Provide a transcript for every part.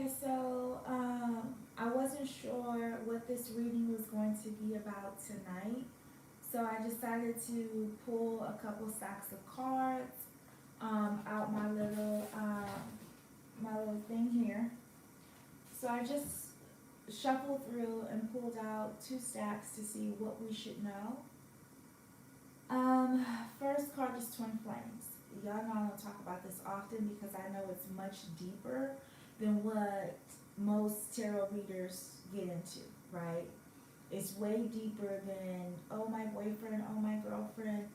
Okay, so I wasn't sure what this reading was going to be about tonight, so I decided to pull a couple stacks of cards out my little thing here. So I just shuffled through and pulled out two stacks to see what we should know. Um, First card is Twin Flames. Y'all know I don't talk about this often because I know it's much deeper than what most tarot readers get into, right? It's way deeper than, oh, my boyfriend, oh, my girlfriend.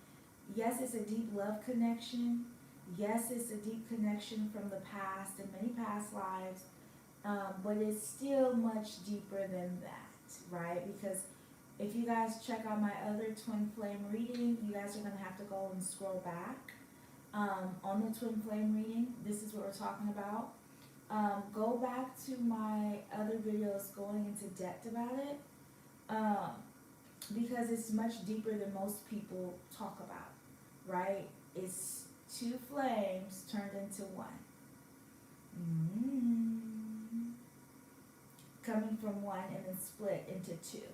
Yes, it's a deep love connection. Yes, it's a deep connection from the past and many past lives, but it's still much deeper than that, right? Because if you guys check out my other twin flame reading, you guys are going to have to go and scroll back. On the twin flame reading, this is what we're talking about. Go back to my other videos going into depth about it, because it's much deeper than most people talk about, right? It's two flames turned into one. Mm-hmm. Coming from one and then split into two,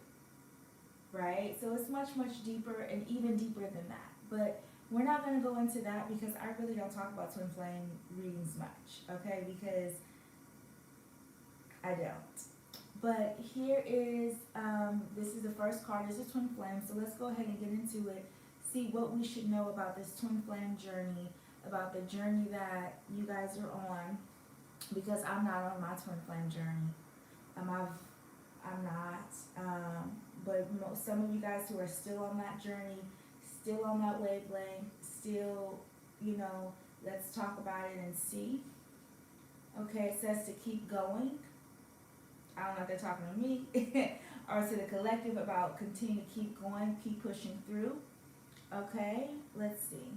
right? So it's much, much deeper and even deeper than that. But we're not going to go into that because I really don't talk about twin flame readings much, okay? Because I don't. But here is, this is the first card. This is twin flame. So let's go ahead and get into it. See what we should know about this twin flame journey, about the journey that you guys are on. Because I'm not on my twin flame journey. I'm not. But some of you guys who are still on that journey, still on that wavelength, still, let's talk about it and see. Okay, it says to keep going. I don't know if they're talking to me or to the collective about continue to keep going, keep pushing through. Okay, let's see.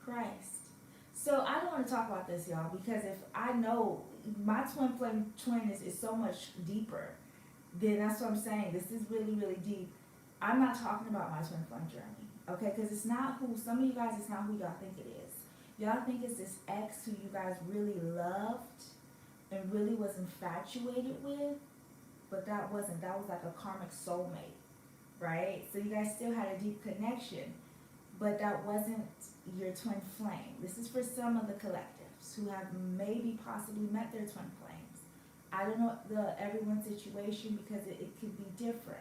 Christ. So I don't want to talk about this, y'all, because if I know my twin flame twin is so much deeper, then that's what I'm saying. This is really, really deep. I'm not talking about my twin flame journey, okay? Because it's not who, some of you guys, it's not who y'all think it is. Y'all think it's this ex who you guys really loved and really was infatuated with, but that wasn't. That was like a karmic soulmate, right? So you guys still had a deep connection, but that wasn't your twin flame. This is for some of the collectives who have maybe possibly met their twin flames. I don't know everyone's situation because it could be different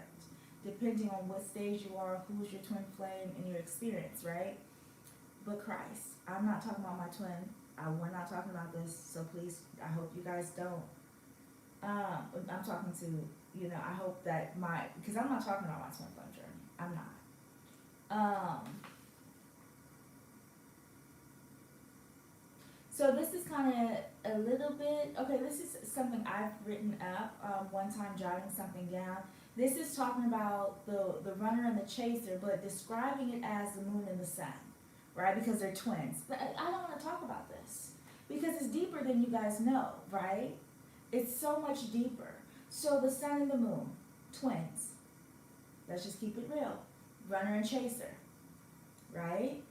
depending on what stage you are, who's your twin flame in your experience, right? But Christ, I'm not talking about my twin. We're not talking about this, so please, I hope you guys don't. I'm talking to, I hope that because I'm not talking about my twin flame journey. I'm not. So this is kind of a little bit, okay, this is something I've written up one time, jotting something down. This is talking about the runner and the chaser, but describing it as the moon and the sun, right? Because they're twins. But I don't want to talk about this because it's deeper than you guys know, right? It's so much deeper. So the sun and the moon, twins. Let's just keep it real. Runner and chaser, right?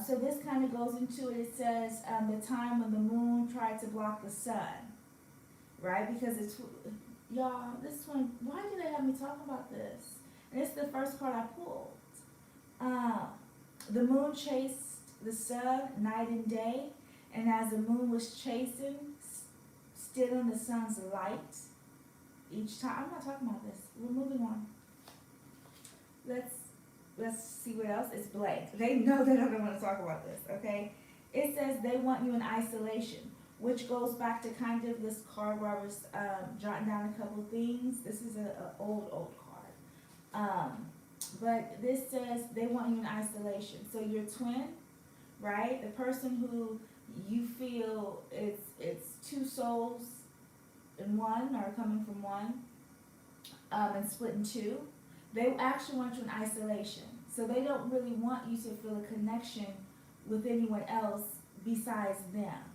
So this kind of goes into it. It says the time when the moon tried to block the sun, right? Because it's, y'all, this one, why do they have me talk about this? And it's the first card I pulled. The moon chased the sun night and day, and as the moon was chasing, stealing the sun's light each time. I'm not talking about this. We're moving on. Let's see what else. It's blank. They know that I don't want to talk about this, okay? It says they want you in isolation, which goes back to kind of this card where I was jotting down a couple things. This is an old card. But this says they want you in isolation. So your twin, right? The person who you feel it's two souls in one or coming from one and split in two. They actually want you in isolation. So they don't really want you to feel a connection with anyone else besides them.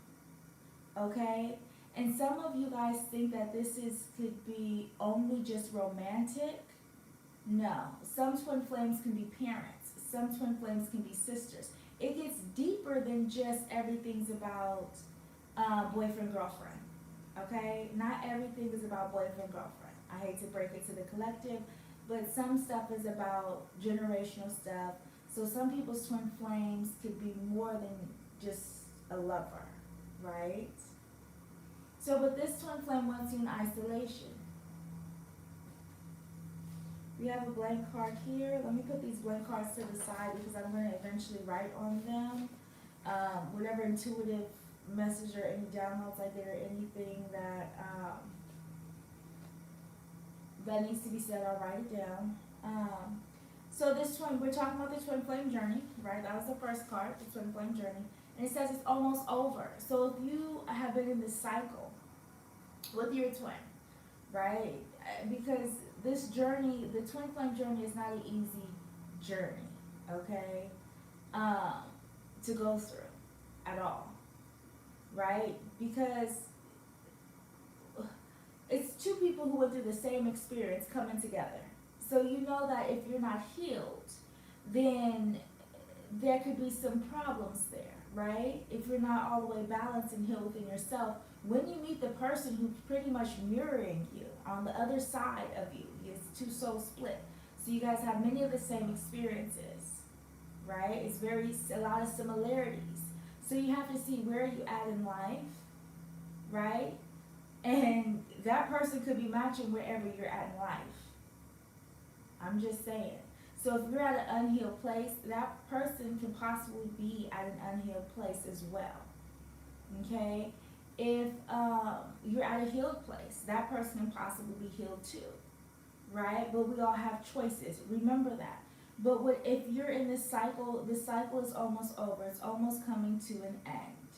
Okay? And some of you guys think that could be only just romantic. No. Some twin flames can be parents. Some twin flames can be sisters. It gets deeper than just everything's about boyfriend, girlfriend. Okay? Not everything is about boyfriend, girlfriend. I hate to break it to the collective, but some stuff is about generational stuff. So some people's twin flames could be more than just a lover, right? So, but this twin flame wants you in isolation. We have a blank card here. Let me put these blank cards to the side because I'm going to eventually write on them. Whatever intuitive message or any downloads I get or anything that that needs to be said, I'll write it down. So this twin, we're talking about the twin flame journey, right? That was the first card, the twin flame journey. And it says it's almost over. So if you have been in this cycle with your twin, right? Because this journey, the twin flame journey is not an easy journey, okay? To go through at all, right? Because it's two people who went through the same experience coming together. So you know that if you're not healed, then there could be some problems there, right? If you're not all the way balanced and healed within yourself, when you meet the person who's pretty much mirroring you on the other side of you, it's two souls split. So you guys have many of the same experiences, right? It's a lot of similarities. So you have to see where you at in life, right? And that person could be matching wherever you're at in life. I'm just saying. So if you're at an unhealed place, that person can possibly be at an unhealed place as well. Okay? If you're at a healed place, that person can possibly be healed too. Right? But we all have choices. Remember that. But if you're in this cycle is almost over. It's almost coming to an end.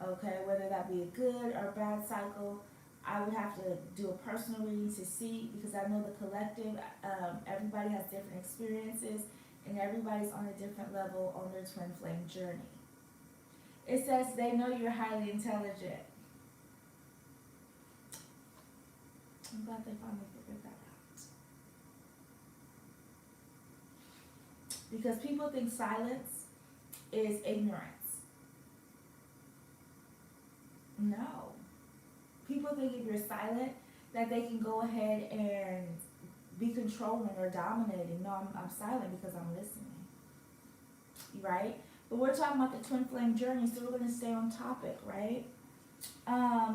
Okay? Whether that be a good or bad cycle, I would have to do a personal reading to see, because I know the collective, everybody has different experiences and everybody's on a different level on their twin flame journey. It says they know you're highly intelligent. I'm glad they finally figured that out. Because people think silence is ignorance. No. People think if you're silent, that they can go ahead and be controlling or dominating. No, I'm silent because I'm listening. Right? But we're talking about the twin flame journey, so we're going to stay on topic, right?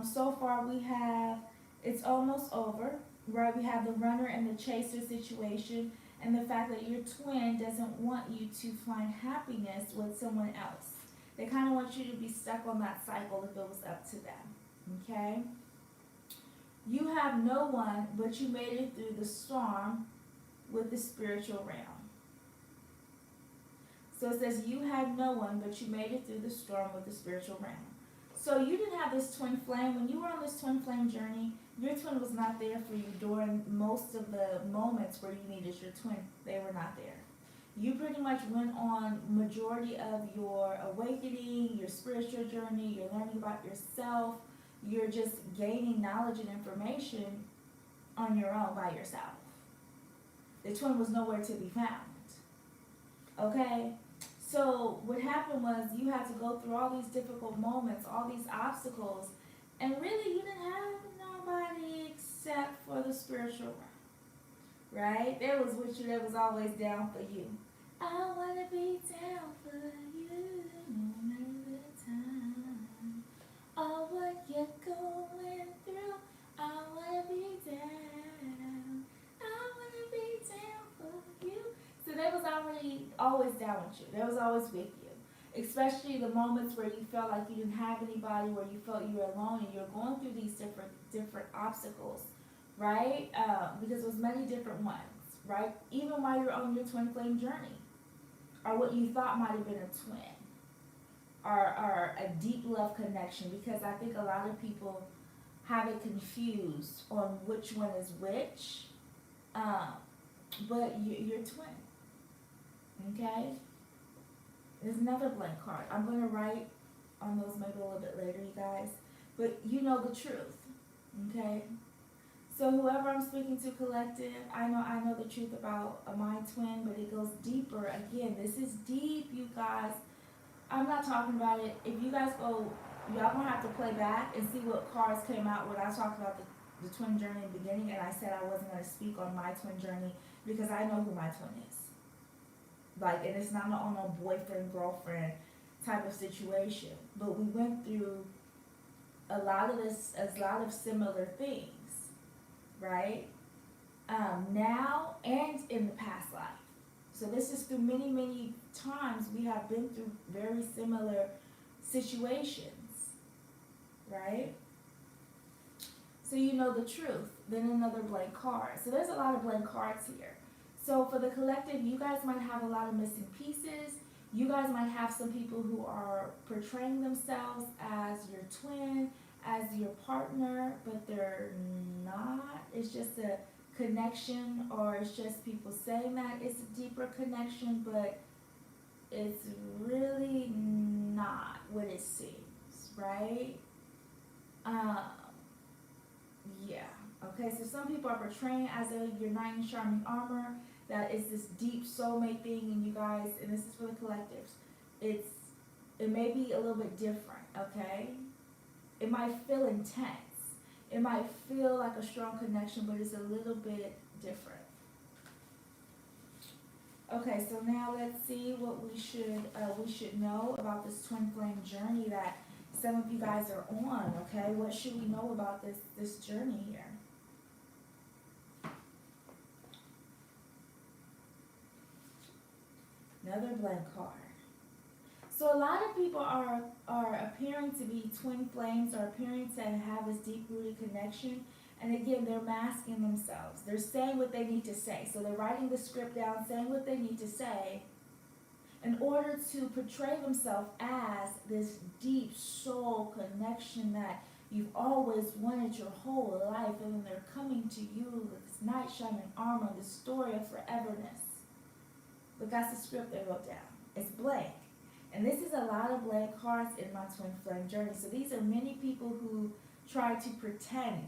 So far we have, it's almost over, right? We have the runner and the chaser situation, and the fact that your twin doesn't want you to find happiness with someone else. They kind of want you to be stuck on that cycle if it was up to them, okay? You have no one, but you made it through the storm with the spiritual realm. So it says you had no one, but you made it through the storm with the spiritual realm. So you didn't have this twin flame. When you were on this twin flame journey, your twin was not there for you during most of the moments where you needed your twin. They were not there. You pretty much went on majority of your awakening, your spiritual journey, you're learning about yourself, you're just gaining knowledge and information on your own by yourself. The twin was nowhere to be found. Okay? So what happened was you had to go through all these difficult moments, all these obstacles, and really you didn't have nobody except for the spiritual realm. Right? There was with you, that was always down for you. I want to be down for you no matter the time. Oh, what you're going through, I want to be down. I want to be down for you. So they was already always down with you. They was always with you. Especially the moments where you felt like you didn't have anybody, where you felt you were alone and you're going through these different obstacles, right? Because there was many different ones, right? Even while you're on your twin flame journey, or what you thought might have been a twin, or a deep love connection, because I think a lot of people have it confused on which one is which, but you're twin, okay? There's another blank card. I'm going to write on those maybe a little bit later, you guys, but you know the truth, okay? So whoever I'm speaking to, collective, I know the truth about my twin, but it goes deeper. Again, this is deep, you guys. I'm not talking about it. If you guys go y'all gonna have to play back and see what cards came out when I talked about the twin journey in the beginning, and I said I wasn't gonna speak on my twin journey because I know who my twin is. Like, and it's not on a boyfriend girlfriend type of situation, but we went through a lot of similar things, right? Now and in the past life. So this is through many times we have been through very similar situations, right? So you know the truth. Then another blank card. So there's a lot of blank cards here. So for the collective, you guys might have a lot of missing pieces. You guys might have some people who are portraying themselves as your twin, as your partner, but they're not. It's just a connection, or it's just people saying that it's a deeper connection, but it's really not what it seems, right? Yeah. Okay, so some people are portraying as your knight in shining armor, that is this deep soulmate thing, and you guys, and this is for the collectives, it may be a little bit different, okay? It might feel intense. It might feel like a strong connection, but it's a little bit different. Okay, so now let's see what we should know about this twin flame journey that some of you guys are on. Okay, what should we know about this journey here? Another blank card. So a lot of people are appearing to be twin flames, or appearing to have this deep-rooted connection. And again, they're masking themselves. They're saying what they need to say. So they're writing the script down, saying what they need to say in order to portray themselves as this deep soul connection that you've always wanted your whole life. And then they're coming to you with this knight shining armor, this story of foreverness. But that's the script they wrote down. It's blank. And this is a lot of blank cards in my twin flame journey. So these are many people who try to pretend,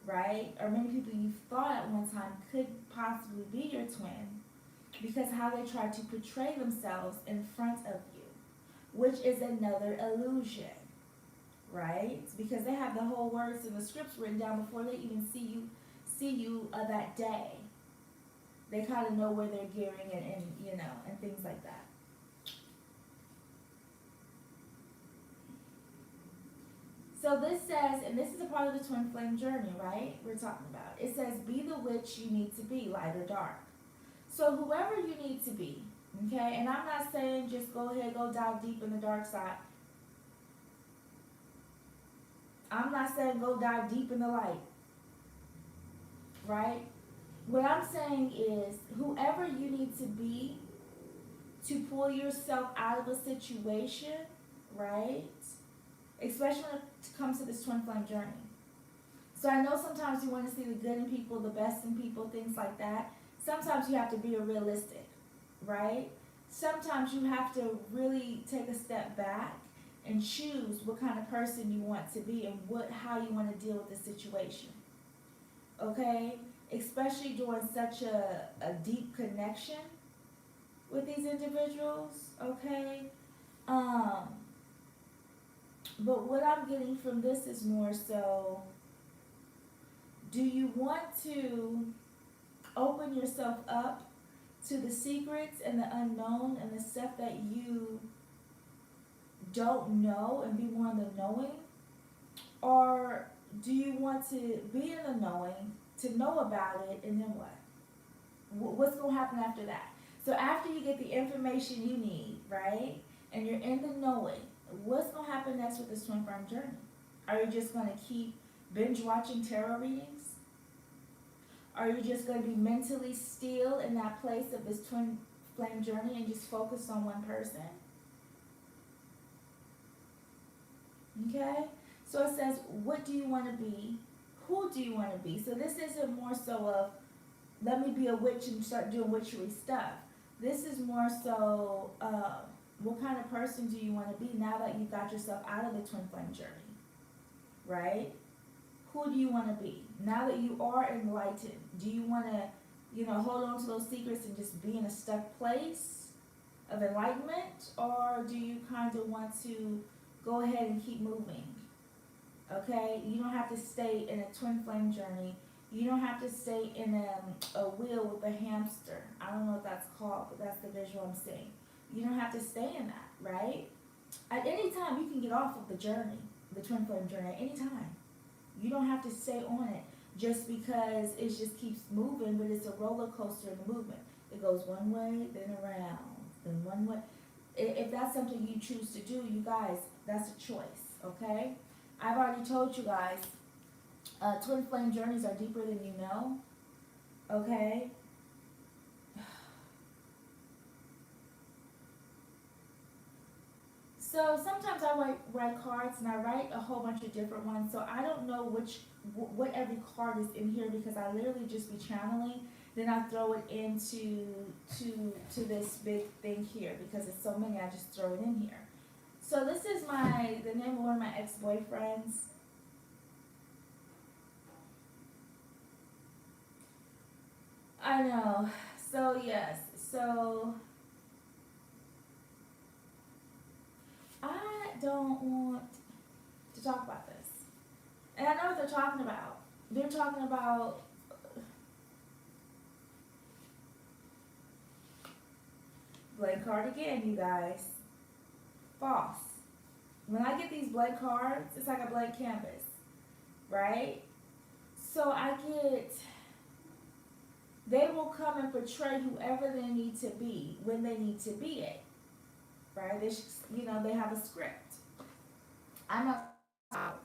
right? Or many people you thought at one time could possibly be your twin, because how they try to portray themselves in front of you, which is another illusion, right? Because they have the whole words and the scripts written down before they even see you that day. They kind of know where they're gearing and you know, and things like that. So this says, and this is a part of the twin flame journey, right? We're talking about. It says, be the witch you need to be, light or dark. So whoever you need to be, okay? And I'm not saying just go ahead, go dive deep in the dark side. I'm not saying go dive deep in the light, right? What I'm saying is, whoever you need to be to pull yourself out of a situation, right? Especially when it comes to this twin flame journey. So I know sometimes you want to see the good in people, the best in people, things like that. Sometimes you have to be realistic, right? Sometimes you have to really take a step back and choose what kind of person you want to be and how you want to deal with the situation. Okay? Especially during such a deep connection with these individuals, okay? But what I'm getting from this is more so, do you want to open yourself up to the secrets and the unknown and the stuff that you don't know and be more in the knowing? Or do you want to be in the knowing, to know about it, and then what? What's going to happen after that? So after you get the information you need, right, and you're in the knowing, what's going to happen next with this twin flame journey? Are you just going to keep binge watching tarot readings? Are you just going to be mentally still in that place of this twin flame journey and just focus on one person? Okay? So it says, what do you want to be? Who do you want to be? So this isn't more so of, let me be a witch and start doing witchery stuff. This is more so, what kind of person do you want to be now that you got yourself out of the twin flame journey? Right? Who do you want to be? Now that you are enlightened, do you want to, hold on to those secrets and just be in a stuck place of enlightenment? Or do you kind of want to go ahead and keep moving. Okay? You don't have to stay in a twin flame journey. You don't have to stay in a wheel with a hamster. I don't know what that's called, but that's the visual I'm seeing. You don't have to stay in that, right? At any time, you can get off of the journey, the twin flame journey, at any time. You don't have to stay on it just because it just keeps moving, but it's a roller coaster in the movement. It goes one way, then around, then one way. If that's something you choose to do, you guys, that's a choice, okay? I've already told you guys, twin flame journeys are deeper than you know, okay? So sometimes I write cards and I write a whole bunch of different ones. So I don't know what every card is in here because I literally just be channeling. Then I throw it into to this big thing here because it's so many. I just throw it in here. So this is the name of one of my ex-boyfriends. I know. So yes. So I don't want to talk about this. And I know what they're talking about. They're talking about blank card again, you guys. False. When I get these blank cards, it's like a blank canvas, right? So they will come and portray whoever they need to be when they need to be it, right? They have a script. I'm not about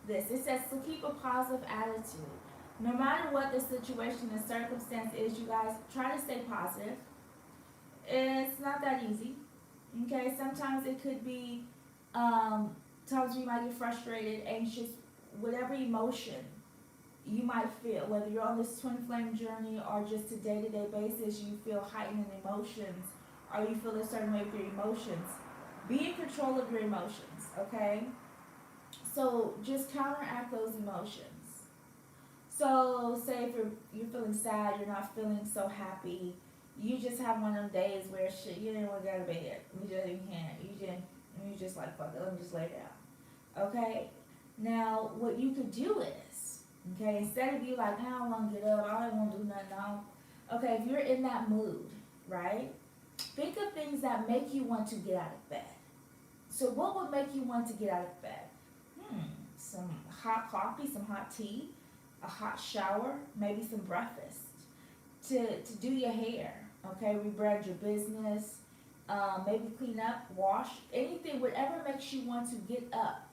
this. It says to keep a positive attitude. No matter what the situation and circumstance is, you guys, try to stay positive. It's not that easy. Okay, sometimes it could be times you might get frustrated, anxious, whatever emotion you might feel, whether you're on this twin flame journey or just a day-to-day basis, you feel heightened emotions or you feel a certain way with your emotions. Be in control of your emotions, okay? So just counteract those emotions. So say if you're feeling sad, you're not feeling so happy, you just have one of them days where shit, you didn't want to go to bed. You just like, fuck it, let me just lay down. Okay? Now, what you could do is, okay, instead of you like, I don't want to get up, I don't want to do nothing, okay, if you're in that mood, right, think of things that make you want to get out of bed. So what would make you want to get out of bed? Some hot coffee, some hot tea, a hot shower, maybe some breakfast. To do your hair, okay, rebrand your business, maybe clean up, wash, anything, whatever makes you want to get up,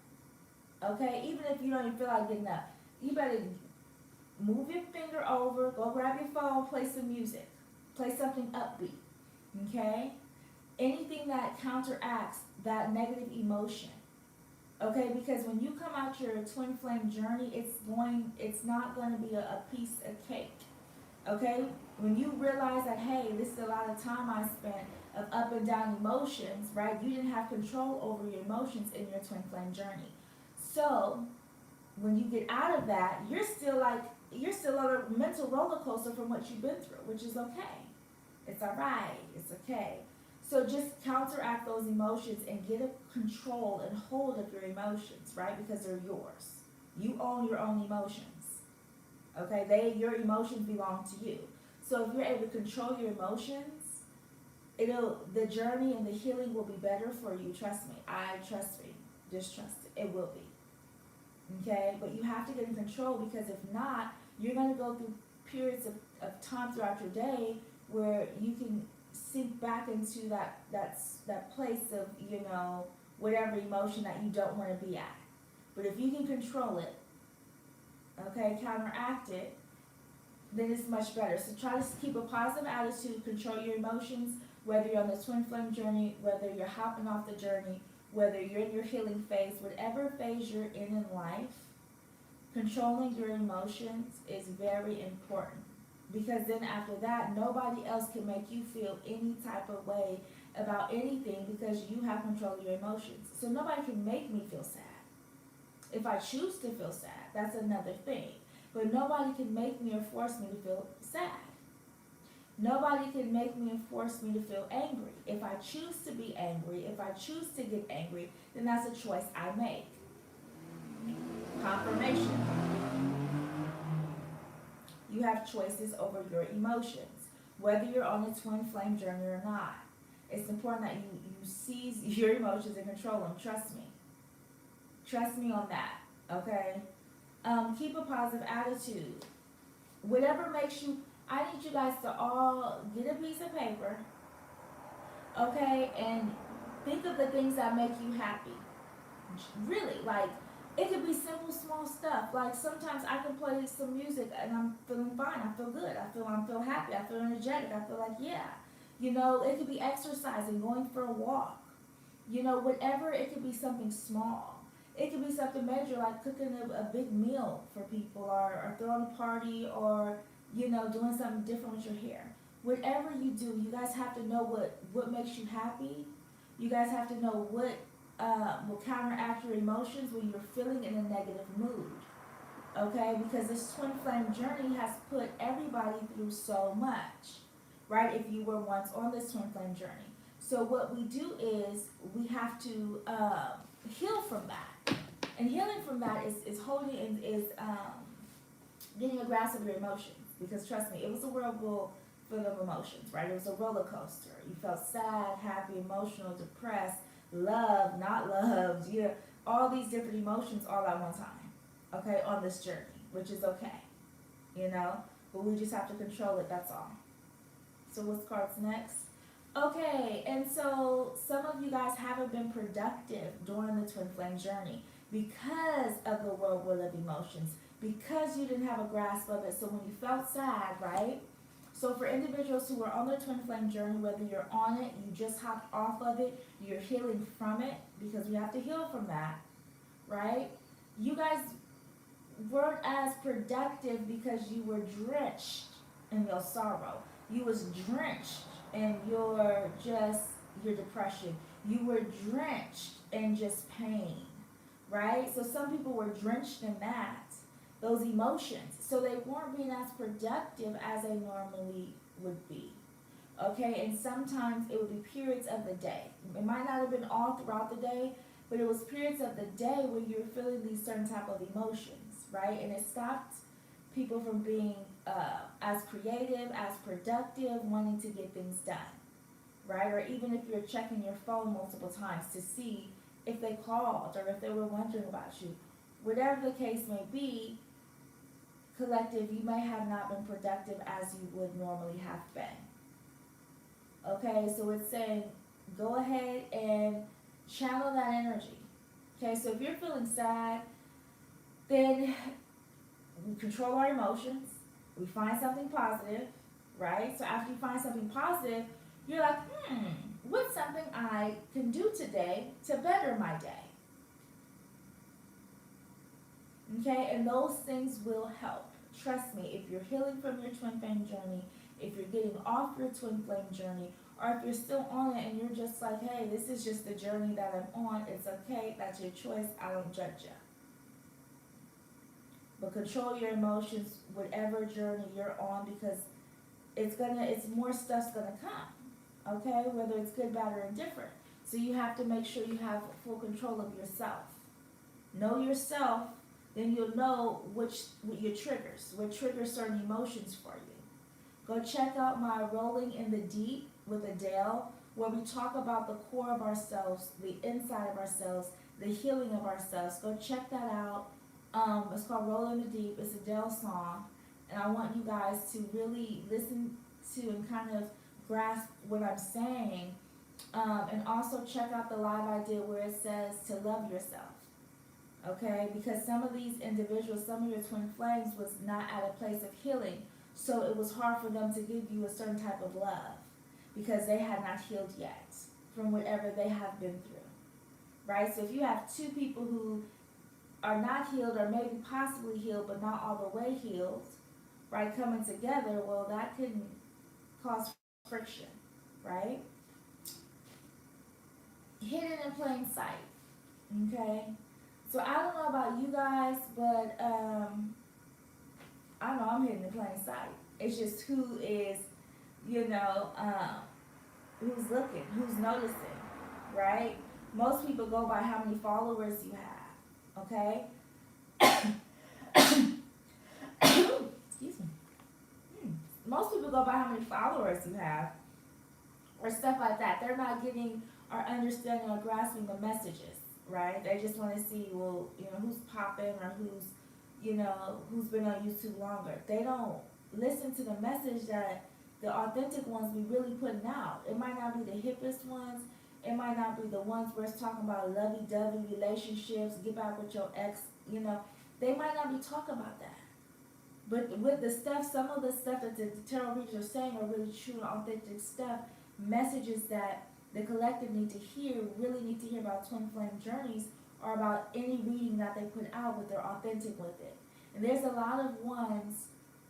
okay, even if you don't even feel like getting up, you better move your finger over, go grab your phone, play some music, play something upbeat, okay, anything that counteracts that negative emotion, okay, because when you come out your twin flame journey, it's not going to be a piece of cake. Okay, when you realize that, hey, this is a lot of time I spent of up and down emotions, right? You didn't have control over your emotions in your twin flame journey. So when you get out of that, you're still on a mental roller coaster from what you've been through, which is okay. It's all right. It's okay. So just counteract those emotions and get a control and hold of your emotions, right? Because they're yours. You own your own emotions. Okay, your emotions belong to you. So if you're able to control your emotions, the journey and the healing will be better for you. Trust me. Trust me. Just trust it. It will be. Okay, but you have to get in control because if not, you're going to go through periods of time throughout your day where you can sink back into that place of whatever emotion that you don't want to be at. But if you can control it, okay, counteract it, then it's much better. So try to keep a positive attitude, control your emotions, whether you're on the twin flame journey, whether you're hopping off the journey, whether you're in your healing phase, whatever phase you're in life, controlling your emotions is very important. Because then after that, nobody else can make you feel any type of way about anything because you have control of your emotions. So nobody can make me feel sad. If I choose to feel sad, that's another thing. But nobody can make me or force me to feel sad. Nobody can make me and force me to feel angry. If I choose to be angry, if I choose to get angry, then that's a choice I make. Confirmation. You have choices over your emotions, whether you're on a twin flame journey or not. It's important that you seize your emotions and control them. Trust me. Trust me on that. Okay? Keep a positive attitude. Whatever makes you, I need you guys to all get a piece of paper, okay, and think of the things that make you happy. Really, like, it could be simple, small stuff. Like, sometimes I can play some music and I'm feeling fine. I feel good. I feel happy. I feel energetic. I feel like, yeah. You know, it could be exercising, going for a walk. You know, whatever, it could be something small. It could be something major, like cooking a big meal for people, or throwing a party, or, you know, doing something different with your hair. Whatever you do, you guys have to know what makes you happy. You guys have to know what will counteract your emotions when you're feeling in a negative mood. Okay? Because this twin flame journey has put everybody through so much, right? If you were once on this twin flame journey. So what we do is we have to heal from that. And healing from that is holding and is getting a grasp of your emotions. Because trust me, it was a whirlpool full of emotions, right? It was a roller coaster. You felt sad, happy, emotional, depressed, loved, not loved, yeah, all these different emotions all at one time, okay, on this journey, which is okay, you know, but we just have to control it, that's all. So what's cards next? Okay, and so some of you guys haven't been productive during the twin flame journey because of the whirlwind of emotions, because you didn't have a grasp of it. So when you felt sad, right? So for individuals who are on their twin flame journey, whether you're on it, you just hopped off of it, you're healing from it, because we have to heal from that, right? You guys weren't as productive because you were drenched in your sorrow. You was drenched in your depression. You were drenched in just pain, right? So some people were drenched in that, those emotions. So they weren't being as productive as they normally would be. Okay, and sometimes it would be periods of the day. It might not have been all throughout the day, but it was periods of the day where you were feeling these certain type of emotions, right? And it stopped people from being as creative, as productive, wanting to get things done, right? Or even if you're checking your phone multiple times to see if they called or if they were wondering about you. Whatever the case may be, collective, you may have not been productive as you would normally have been. Okay, so it's saying go ahead and channel that energy. Okay, so if you're feeling sad, then we control our emotions. We find something positive, right? So after you find something positive, you're like, what's something I can do today to better my day? Okay, and those things will help. Trust me, if you're healing from your twin flame journey, if you're getting off your twin flame journey, or if you're still on it and you're just like, hey, this is just the journey that I'm on, it's okay, that's your choice, I don't judge you. But control your emotions, whatever journey you're on, because it's more stuff's gonna come, okay? Whether it's good, bad, or indifferent. So you have to make sure you have full control of yourself. Know yourself, then you'll know what triggers certain emotions for you. Go check out my Rolling in the Deep with Adele, where we talk about the core of ourselves, the inside of ourselves, the healing of ourselves. Go check that out. It's called Rolling in the Deep. It's Adele's song. And I want you guys to really listen to and kind of grasp what I'm saying. And also check out the live I did where it says to love yourself. Okay, because some of these individuals, some of your twin flames was not at a place of healing, so it was hard for them to give you a certain type of love because they had not healed yet from whatever they have been through, right? So if you have two people who are not healed or maybe possibly healed but not all the way healed, right, coming together, well, that can cause friction, right? Hidden in plain sight, okay? So I don't know about you guys, but I know I'm hidden in plain sight. It's just who is you know, who's looking, who's noticing, right? Most people go by how many followers you have, okay? Excuse me. Most people go by how many followers you have or stuff like that. They're not getting or understanding or grasping the messages, right? They just want to see, well, who's popping or who's been on YouTube longer. They don't listen to the message that the authentic ones be really putting out. It might not be the hippest ones. It might not be the ones where it's talking about lovey-dovey relationships, get back with your ex, They might not be talking about that. But with the stuff, some of the stuff that the tarot readers are saying are really true and authentic stuff, messages that the collective need to hear, really need to hear about twin flame journeys or about any reading that they put out, but they're authentic with it. And there's a lot of ones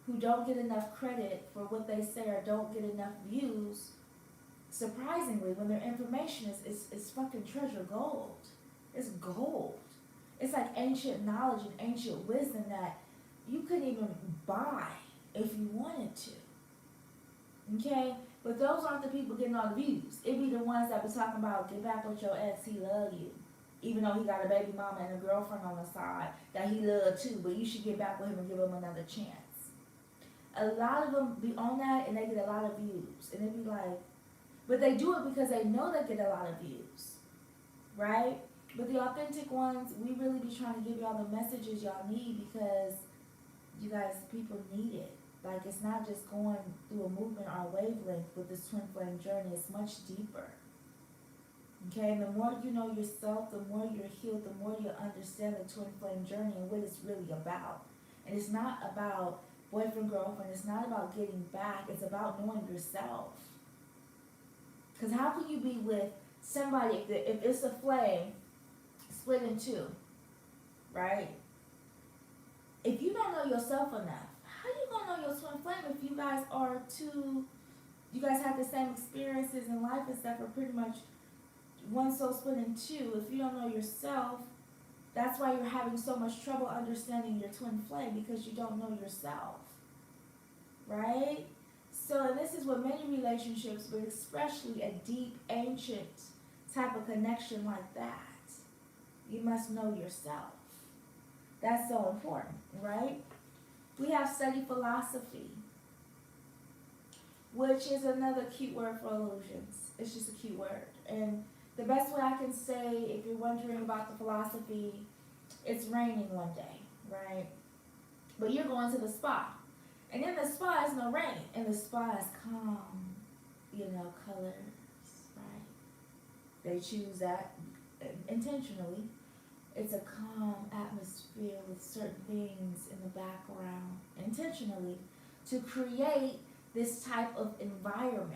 who don't get enough credit for what they say or don't get enough views, surprisingly, when their information is fucking treasure gold. It's gold. It's like ancient knowledge and ancient wisdom that you couldn't even buy if you wanted to. Okay? But those aren't the people getting all the views. It be the ones that be talking about, get back with your ex, he love you. Even though he got a baby mama and a girlfriend on the side that he love too, but you should get back with him and give him another chance. A lot of them be on that and they get a lot of views. And it be like, but they do it because they know they get a lot of views. Right? But the authentic ones, we really be trying to give y'all the messages y'all need because you guys, people need it. Like, it's not just going through a movement or a wavelength with this twin flame journey. It's much deeper. Okay, and the more you know yourself, the more you're healed, the more you understand the twin flame journey and what it's really about. And it's not about boyfriend, girlfriend. It's not about getting back. It's about knowing yourself. Because how can you be with somebody if it's a flame split in two, right? If you don't know yourself enough, how you gonna know your twin flame if you guys are two, you guys have the same experiences in life and stuff, are pretty much one soul split in two. If you don't know yourself, that's why you're having so much trouble understanding your twin flame, because you don't know yourself, right? So this is what many relationships, but especially a deep, ancient type of connection like that, you must know yourself. That's so important, right? We have studied philosophy, which is another cute word for illusions. It's just a cute word. And the best way I can say, if you're wondering about the philosophy, it's raining one day, right? But you're going to the spa. And in the spa is no rain. And the spa is calm, colors, right? They choose that intentionally. It's a calm atmosphere with certain things in the background, intentionally, to create this type of environment,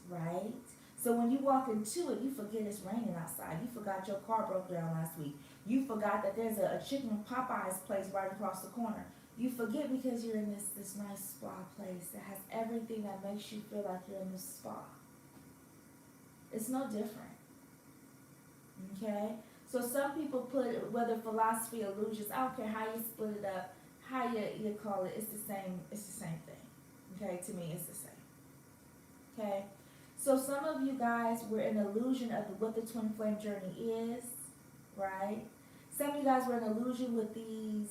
right? So when you walk into it, you forget it's raining outside. You forgot your car broke down last week. You forgot that there's a chicken Popeyes place right across the corner. You forget because you're in this nice spa place that has everything that makes you feel like you're in the spa. It's no different. Okay? So some people put, whether philosophy, illusions, I don't care how you split it up, how you call it, it's the same thing. Okay? To me, it's the same. Okay? So some of you guys were in illusion of what the twin flame journey is, right? Some of you guys were in illusion with these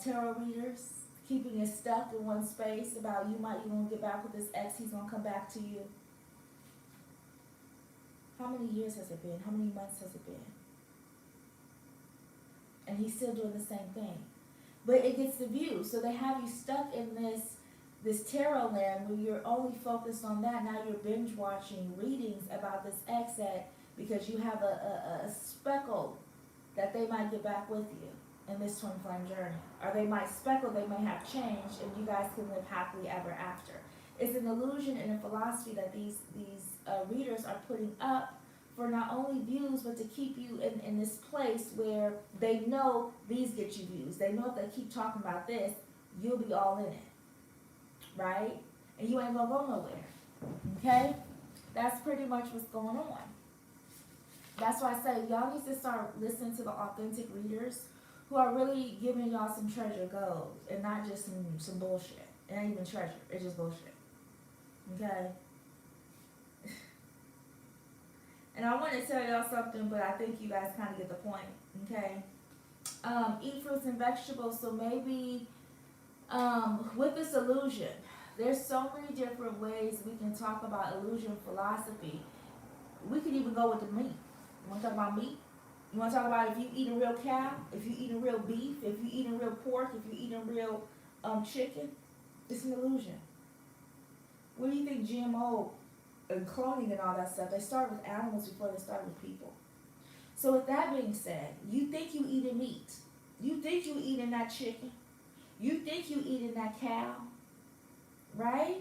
tarot readers, keeping you stuck in one space about you won't get back with this ex, he's gonna come back to you. How many years has it been? How many months has it been? And he's still doing the same thing. But it gets the view. So they have you stuck in this tarot land where you're only focused on that. Now you're binge watching readings about this ex because you have a speckle that they might get back with you in this twin flame journey. Or they might speckle, they may have changed, and you guys can live happily ever after. It's an illusion and a philosophy that these readers are putting up for not only views, but to keep you in this place where they know these get you views. They know if they keep talking about this, you'll be all in it. Right? And you ain't gonna go nowhere. Okay? That's pretty much what's going on. That's why I say y'all need to start listening to the authentic readers who are really giving y'all some treasure gold and not just some bullshit. It ain't even treasure. It's just bullshit. Okay? And I want to tell y'all something, but I think you guys kind of get the point. Okay? Eat fruits and vegetables. So maybe with this illusion, there's so many different ways we can talk about illusion philosophy. We could even go with the meat. You want to talk about meat? You want to talk about if you eat a real cow, if you eat a real beef, if you eat a real pork, if you eat a real chicken? It's an illusion. What do you think GMO and cloning and all that stuff, they start with animals before they start with people. So with that being said, you think you eating meat. You think you eating that chicken. You think you eating that cow. Right?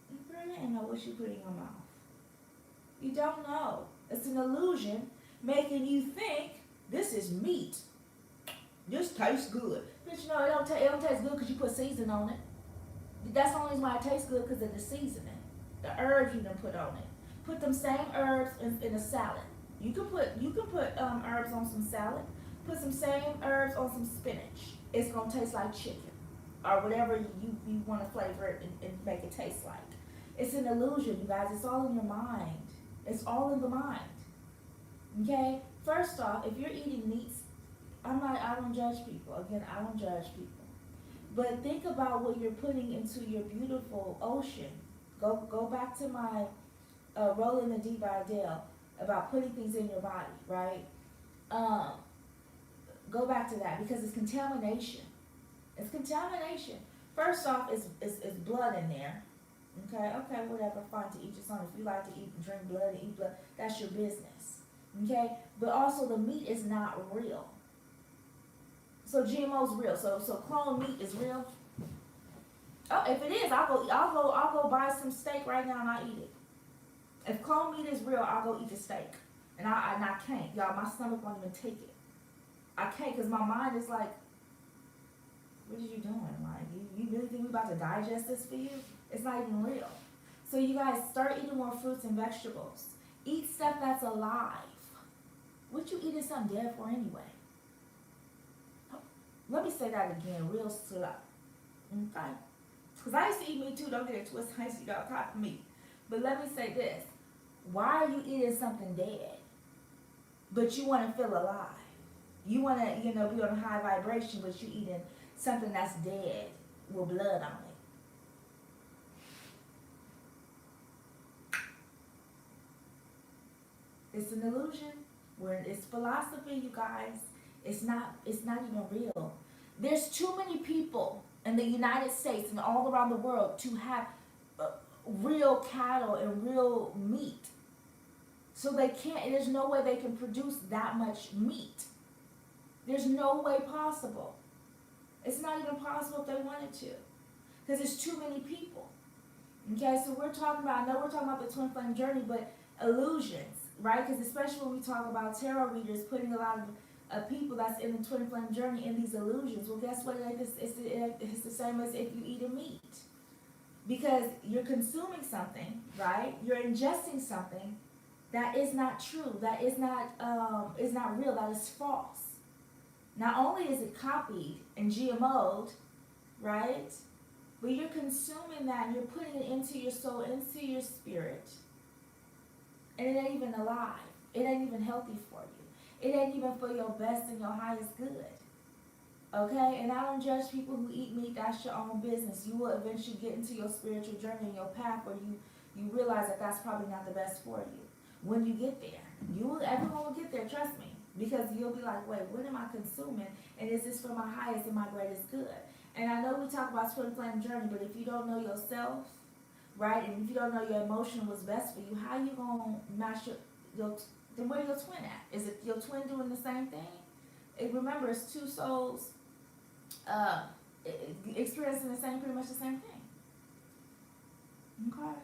You really ain't know what you put in your mouth. You don't know. It's an illusion making you think this is meat. This tastes good. But you know, it don't taste good because you put seasoning on it. That's the only reason why it tastes good, because of the seasoning. The herbs you done put on it. Put them same herbs in a salad. You can put herbs on some salad. Put some same herbs on some spinach. It's gonna taste like chicken, or whatever you want to flavor it and make it taste like. It's an illusion, you guys. It's all in your mind. It's all in the mind. Okay? First off, if you're eating meats, I don't judge people. Again, I don't judge people. But think about what you're putting into your beautiful ocean. Go back to my Rolling the Deep by Adele about putting things in your body, right? Go back to that, because it's contamination. It's contamination. First off, it's blood in there. Okay, whatever, fine, to each his own. If you like to eat and drink blood and eat blood, that's your business. Okay? But also the meat is not real. So GMO's real. So clone meat is real. Oh, if it is, I'll go buy some steak right now and I'll eat it. If clone meat is real, I'll go eat the steak. And I can't. Y'all, my stomach won't even take it. I can't, because my mind is like, what are you doing? Like, you really think we're about to digest this for you? It's not even real. So you guys, start eating more fruits and vegetables. Eat stuff that's alive. What you eating something dead for anyway? Let me say that again, real slow. Okay? Because I used to eat meat too, don't get it twisted. I used to eat all type of meat. But let me say this. Why are you eating something dead, but you want to feel alive? You want to, be on a high vibration, but you eating something that's dead with blood on it. It's an illusion. It's philosophy, you guys. It's not even real. There's too many people in the United States and all around the world to have real cattle and real meat. So they can't, there's no way they can produce that much meat. There's no way possible. It's not even possible if they wanted to. Because there's too many people. Okay, so I know we're talking about the TwinFlame journey, but illusions, right? Because especially when we talk about tarot readers putting a lot of people that's in the TwinFlame journey in these illusions. Well, guess what? It's the same as if you eat a meat. Because you're consuming something, right? You're ingesting something that is not true, that is not real, that is false. Not only is it copied and GMO'd, right? But you're consuming that and you're putting it into your soul, into your spirit. And it ain't even alive. It ain't even healthy for you. It ain't even for your best and your highest good. Okay? And I don't judge people who eat meat. That's your own business. You will eventually get into your spiritual journey and your path where you realize that that's probably not the best for you. When you get there. Everyone will get there, trust me. Because you'll be like, wait, what am I consuming? And is this for my highest and my greatest good? And I know we talk about TwinFlame journey, but if you don't know yourself, right, and if you don't know your emotion was best for you, how you gonna match then where your twin at? Is it your twin doing the same thing? Remember, it's two souls experiencing pretty much the same thing. Okay.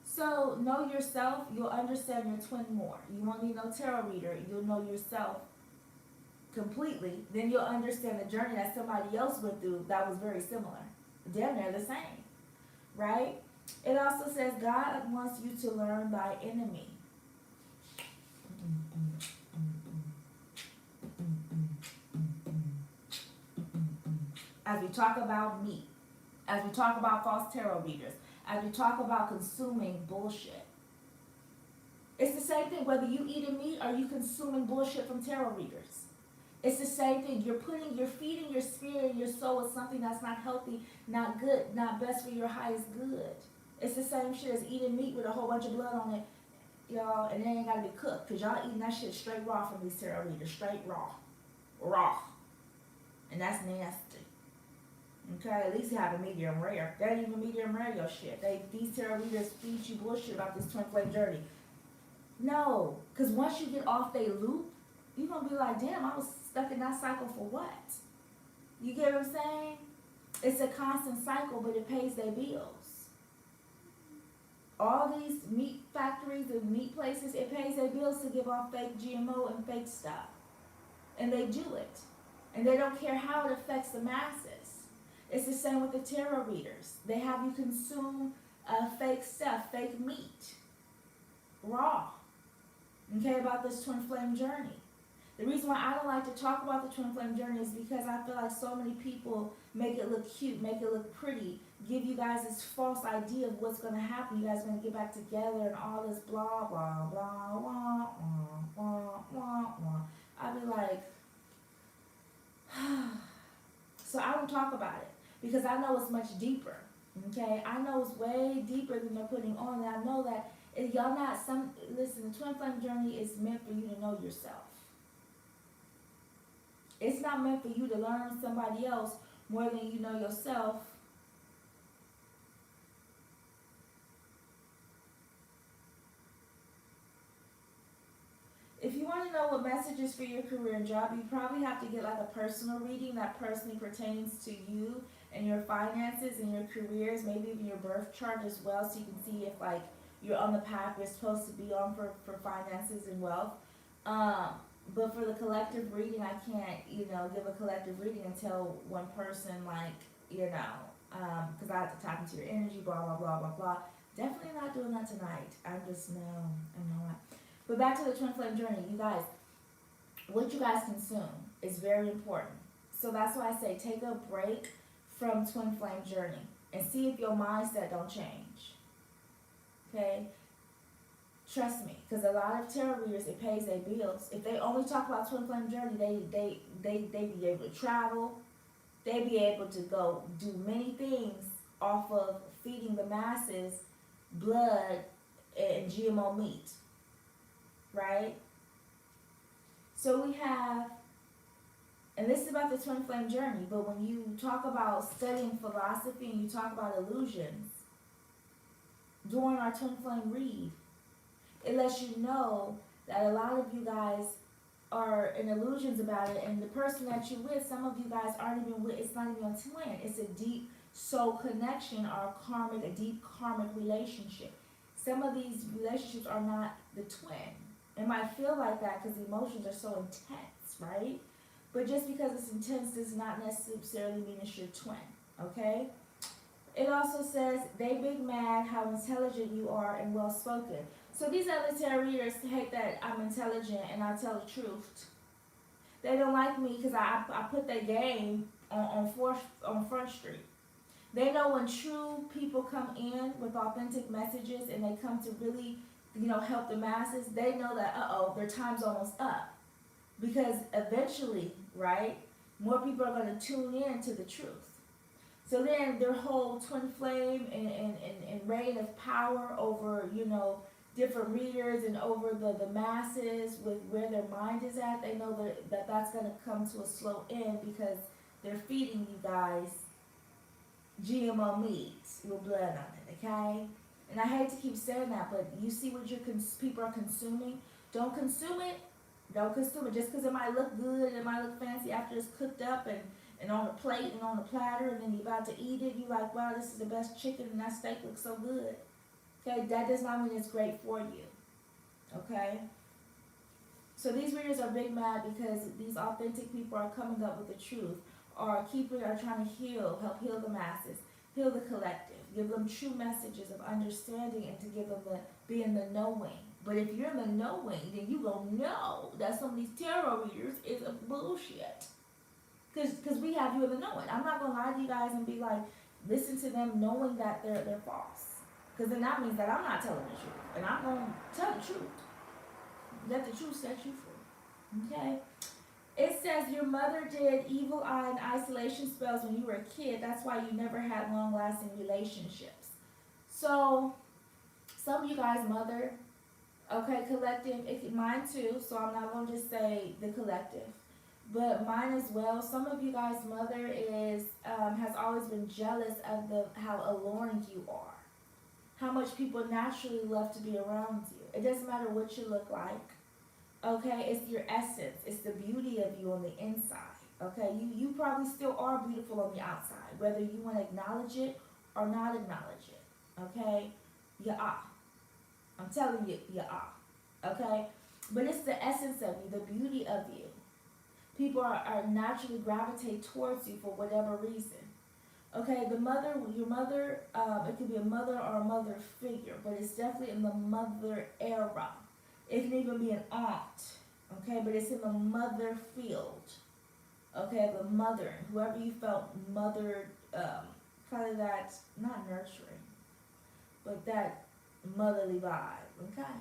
So know yourself, you'll understand your twin more. You won't need no tarot reader, you'll know yourself completely. Then you'll understand the journey that somebody else went through that was very similar. Damn near the same. Right? It also says God wants you to learn thy enemy. As we talk about meat, as we talk about false tarot readers, as we talk about consuming bullshit. It's the same thing whether you eating meat or you consuming bullshit from tarot readers. It's the same thing. You're feeding your spirit and your soul with something that's not healthy, not good, not best for your highest good. It's the same shit as eating meat with a whole bunch of blood on it, y'all, and it ain't gotta be cooked, cause y'all eating that shit straight raw from these tarot readers, straight raw, and that's nasty. Okay, at least you have a medium rare. They ain't even medium rare your shit. These tarot readers feed you bullshit about this twin flame journey. No, cause once you get off they loop, you're gonna be like, damn, I was stuck in that cycle for what? You get what I'm saying? It's a constant cycle, but it pays their bills. All these meat factories and meat places, it pays their bills to give off fake GMO and fake stuff. And they do it. And they don't care how it affects the masses. It's the same with the tarot readers. They have you consume fake stuff, fake meat, raw. Okay, about this twin flame journey. The reason why I don't like to talk about the twin flame journey is because I feel like so many people make it look cute, make it look pretty, give you guys this false idea of what's going to happen. You guys are going to get back together and all this blah, blah, blah, wah, wah, wah, wah, wah. I'd be like, so I don't talk about it because I know it's much deeper. Okay, I know it's way deeper than they're putting on, and I know that if y'all not listen, the twin flame journey is meant for you to know yourself. It's not meant for you to learn somebody else more than you know yourself. If you want to know what messages for your career and job, you probably have to get like a personal reading that personally pertains to you and your finances and your careers, maybe even your birth chart as well, so you can see if like you're on the path you're supposed to be on for finances and wealth. But for the collective reading, I can't, give a collective reading until one person, because I have to tap into your energy, blah, blah, blah, blah, blah. Definitely not doing that tonight. I'm not. But back to the twin flame journey, you guys, what you guys consume is very important. So that's why I say take a break from twin flame journey and see if your mindset don't change. Okay? Trust me, because a lot of tarot readers, it pays their bills. If they only talk about twin flame journey, they be able to travel. They be able to go do many things off of feeding the masses blood and GMO meat, right? So we have, and this is about the twin flame journey, but when you talk about studying philosophy and you talk about illusions, during our twin flame read, it lets you know that a lot of you guys are in illusions about it, and the person that you're with, some of you guys aren't even with, it's not even a twin, it's a deep soul connection or a deep karmic relationship. Some of these relationships are not the twin. It might feel like that because the emotions are so intense, right? But just because it's intense does not necessarily mean it's your twin, okay? It also says, they big mad how intelligent you are and well spoken. So these other tarot readers hate that I'm intelligent and I tell the truth. They don't like me because I put their game on Front Street. They know when true people come in with authentic messages and they come to really, help the masses, they know that, their time's almost up. Because eventually, right, more people are going to tune in to the truth. So then their whole twin flame and reign of power over, different readers and over the masses with where their mind is at, they know that's going to come to a slow end because they're feeding you guys GMO meat with blood on it, okay? And I hate to keep saying that, but you see what your people are consuming? Don't consume it. Don't consume it. Just because it might look good and it might look fancy after it's cooked up and on a plate and on a platter and then you're about to eat it, you're like, wow, this is the best chicken and that steak looks so good. Okay, that does not mean it's great for you. Okay? So these readers are big mad because these authentic people are coming up with the truth, or are trying to help heal the masses, heal the collective, give them true messages of understanding and to give them be in the knowing. But if you're in the knowing, then you gonna know that some of these tarot readers is a bullshit. Because we have you in the knowing. I'm not gonna lie to you guys and be like, listen to them knowing that they're false. Because then that means that I'm not telling the truth. And I'm going to tell the truth. Let the truth set you free. Okay? It says your mother did evil eye and isolation spells when you were a kid. That's why you never had long lasting relationships. So, some of you guys' mother, okay, collective, mine too, so I'm not going to just say the collective. But mine as well. Some of you guys' mother has always been jealous of how alluring you are. How much people naturally love to be around you. It doesn't matter what you look like. Okay, it's your essence. It's the beauty of you on the inside. Okay, you probably still are beautiful on the outside, whether you want to acknowledge it or not acknowledge it. Okay, you are. I'm telling you, you are. Okay, but it's the essence of you, the beauty of you. People are naturally gravitate towards you for whatever reason. Okay, your mother, it could be a mother or a mother figure, but it's definitely in the mother era. It can even be an aunt, okay, but it's in the mother field, okay, the mothering, whoever you felt mothered, kind of that, not nurturing, but that motherly vibe, okay.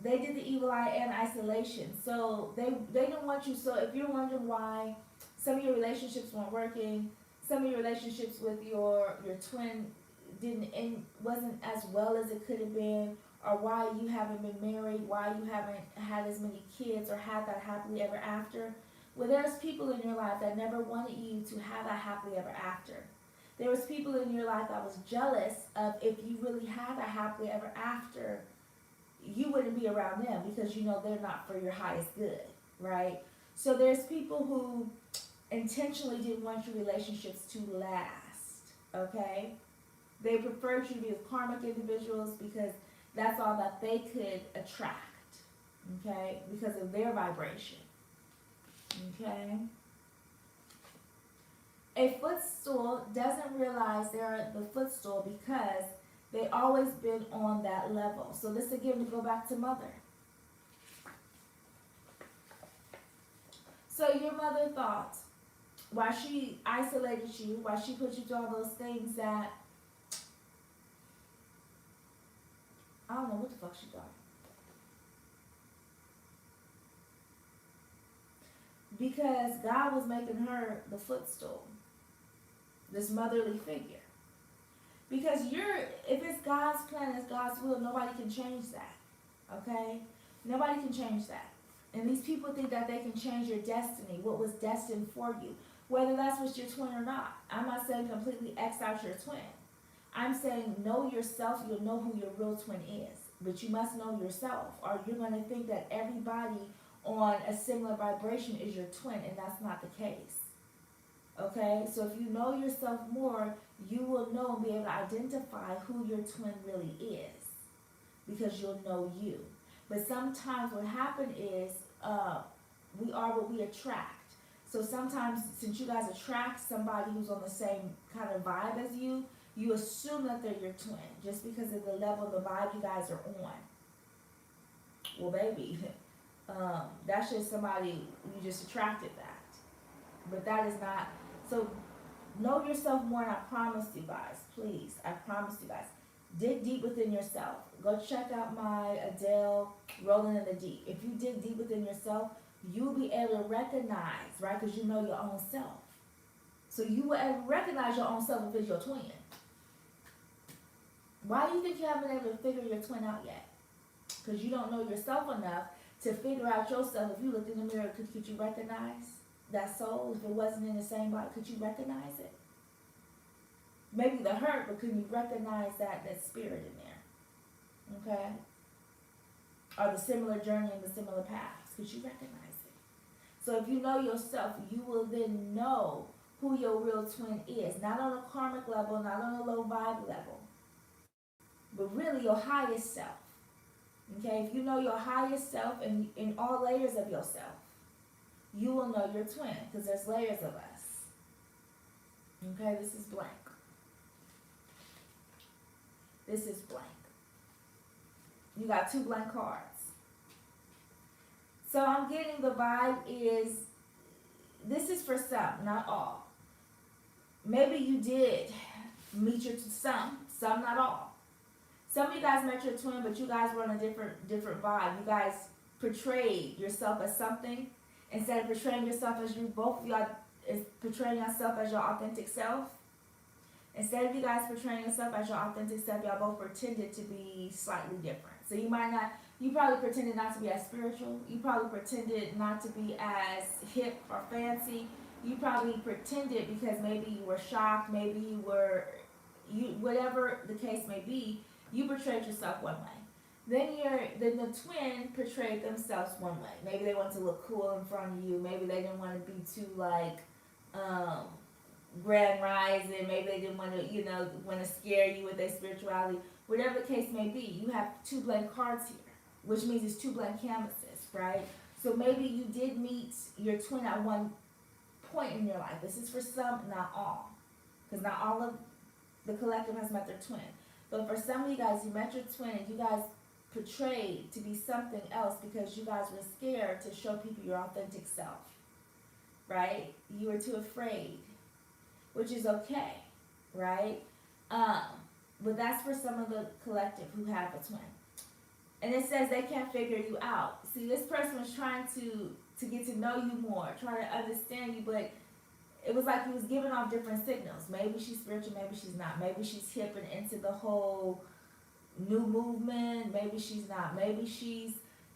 They did the evil eye and isolation, so they didn't want you. So if you're wondering why some of your relationships weren't working, some of your relationships with your twin wasn't as well as it could have been, or why you haven't been married, why you haven't had as many kids or had that happily ever after. Well, there's people in your life that never wanted you to have that happily ever after. There was people in your life that was jealous of if you really had that happily ever after, you wouldn't be around them because you know they're not for your highest good, right? So there's people who intentionally didn't want your relationships to last, okay? They preferred you to be with karmic individuals because that's all that they could attract, okay? Because of their vibration, okay? A footstool doesn't realize they're the footstool because they always been on that level. So this again, we go back to mother. So your mother thought, while she isolated you, while she put you through all those things that, I don't know what the fuck she thought. Because God was making her the footstool. This motherly figure. Because if it's God's plan, it's God's will, nobody can change that. Okay? Nobody can change that. And these people think that they can change your destiny, what was destined for you. Whether that's with your twin or not. I'm not saying completely X out your twin. I'm saying know yourself, you'll know who your real twin is. But you must know yourself, or you're going to think that everybody on a similar vibration is your twin, and that's not the case. Okay? So if you know yourself more, you will know and be able to identify who your twin really is. Because you'll know you. But sometimes what happens is we are what we attract. So sometimes since you guys attract somebody who's on the same kind of vibe as you, you assume that they're your twin just because of the level of the vibe you guys are on. Well, baby, that's just somebody, you just attracted that. But that is not, so know yourself more, and I promise you guys, please, I promise you guys, dig deep within yourself. Go check out my Adele, Rolling in the Deep. If you dig deep within yourself, you'll be able to recognize, right, because you know your own self. So you will recognize your own self if it's your twin. Why do you think you haven't been able to figure your twin out yet? Because you don't know yourself enough to figure out yourself. If you looked in the mirror, could you recognize that soul? If it wasn't in the same body, could you recognize it? Maybe the hurt, but could you recognize that spirit in there? Okay? Or the similar journey and the similar paths. Could you recognize it? So if you know yourself, you will then know who your real twin is. Not on a karmic level, not on a low vibe level. But really your highest self. Okay? If you know your highest self and in all layers of yourself, you will know your twin. Because there's layers of us. Okay? This is blank. This is blank. You got 2 blank cards. So I'm getting the vibe is, this is for some, not all. Maybe you did meet your, some Some, not all. Some of you guys met your twin, but you guys were on a different vibe. You guys portrayed yourself as something instead of portraying yourself as you. Both of y'all is portraying yourself as your authentic self. Instead of you guys portraying yourself as your authentic self, y'all both pretended to be slightly different. So you might not. You probably pretended not to be as spiritual. You probably pretended not to be as hip or fancy. You probably pretended because maybe you were shocked, maybe you were, whatever the case may be, you portrayed yourself one way. Then the twin portrayed themselves one way. Maybe they wanted to look cool in front of you. Maybe they didn't want to be too grand rising. Maybe they didn't want to, want to scare you with their spirituality. Whatever the case may be, you have two blank cards here, which means it's two blank canvases, right? So maybe you did meet your twin at one point in your life. This is for some, not all, because not all of the collective has met their twin. But for some of you guys, you met your twin and you guys portrayed to be something else because you guys were scared to show people your authentic self, right? You were too afraid, which is okay, right? But that's for some of the collective who have a twin. And it says they can't figure you out. See, this person was trying to get to know you more, trying to understand you, but it was like he was giving off different signals. Maybe she's spiritual, maybe she's not. Maybe she's hip and into the whole new movement. Maybe she's not. They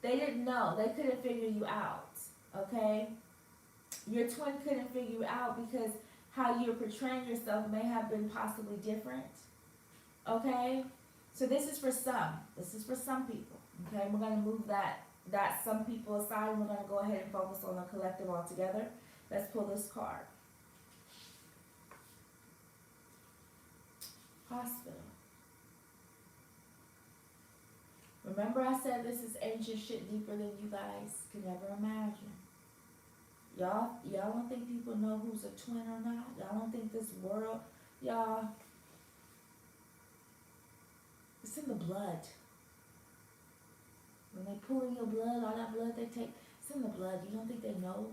didn't know. They couldn't figure you out, okay? Your twin couldn't figure you out because how you're portraying yourself may have been possibly different, okay? So this is for some. This is for some people, okay? We're going to move that some people aside, and we're going to go ahead and focus on the collective altogether. Let's pull this card. Hospital. Remember I said this is ancient shit deeper than you guys can ever imagine. Y'all don't think people know who's a twin or not? Y'all don't think this world, y'all, it's in the blood. When they pull in your blood, all that blood they take, it's in the blood. You don't think they know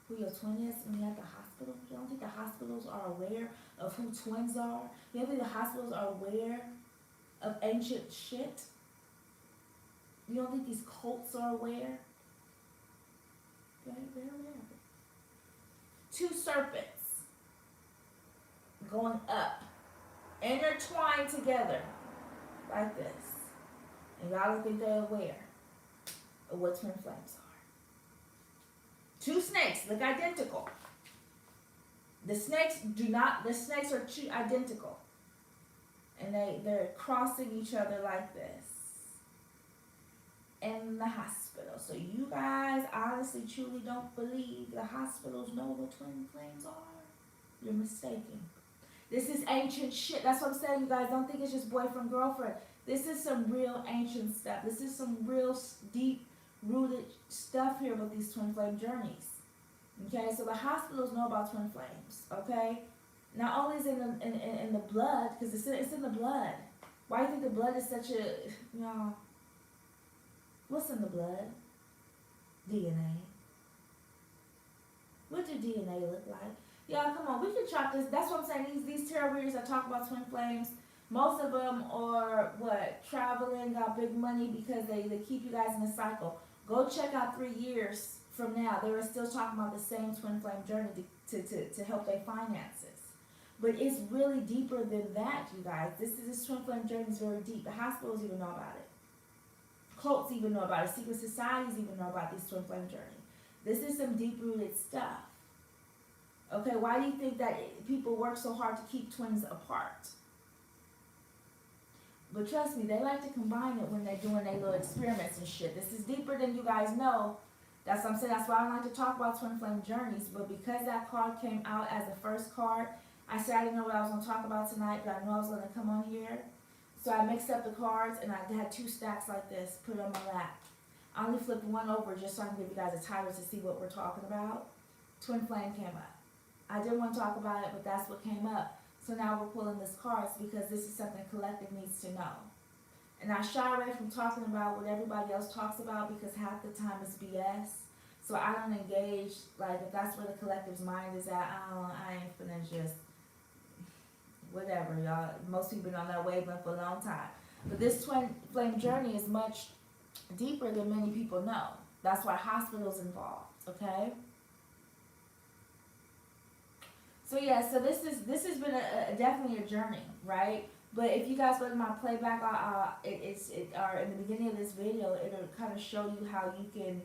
who your twin is when you're at the hospital? You don't think the hospitals are aware of who twins are? You don't think the hospitals are aware of ancient shit? You don't think these cults are aware? They're aware. Two serpents going up, intertwined together like this. And y'all don't think they're aware of what twin flames are. Two snakes look identical. The snakes are two identical. And they're crossing each other like this in the hospital. So you guys honestly truly don't believe the hospitals know what twin flames are? You're mistaken. This is ancient shit. That's what I'm saying, you guys. Don't think it's just boyfriend, girlfriend. This is some real ancient stuff. This is some real deep-rooted stuff here with these twin flame journeys. Okay, so the hospitals know about twin flames, okay? Not only is it in the blood, because it's in the blood. Why do you think the blood is such a, what's in the blood? DNA. What do DNA look like? Y'all, come on, we can chop this. That's what I'm saying. These tarot readers that talk about twin flames, most of them are, traveling, got big money because they keep you guys in a cycle. Go check out 3 years from now. They were still talking about the same twin flame journey to help their finances. But it's really deeper than that, you guys. This twin flame journey is very deep. The hospitals even know about it. Cults even know about it. Secret societies even know about this twin flame journey. This is some deep-rooted stuff. Okay, why do you think that people work so hard to keep twins apart? But trust me, they like to combine it when they're doing their little experiments and shit. This is deeper than you guys know. That's what I'm saying. That's why I like to talk about twin flame journeys. But because that card came out as the first card, I said I didn't know what I was going to talk about tonight, but I knew I was going to come on here. So I mixed up the cards, and I had 2 stacks like this put on my lap. I only flipped one over just so I can give you guys a title to see what we're talking about. Twin flame came up. I didn't want to talk about it, but that's what came up. So now we're pulling this cards because this is something collective needs to know. And I shy away from talking about what everybody else talks about because half the time it's BS. So I don't engage, like if that's where the collective's mind is at, I ain't finna just, whatever, y'all. Most people been on that wavelength for a long time. But this twin flame journey is much deeper than many people know. That's why hospitals involved. Okay. So yeah, so this has been definitely a journey, right? But if you guys go to my playback, or in the beginning of this video, it'll kind of show you how you can.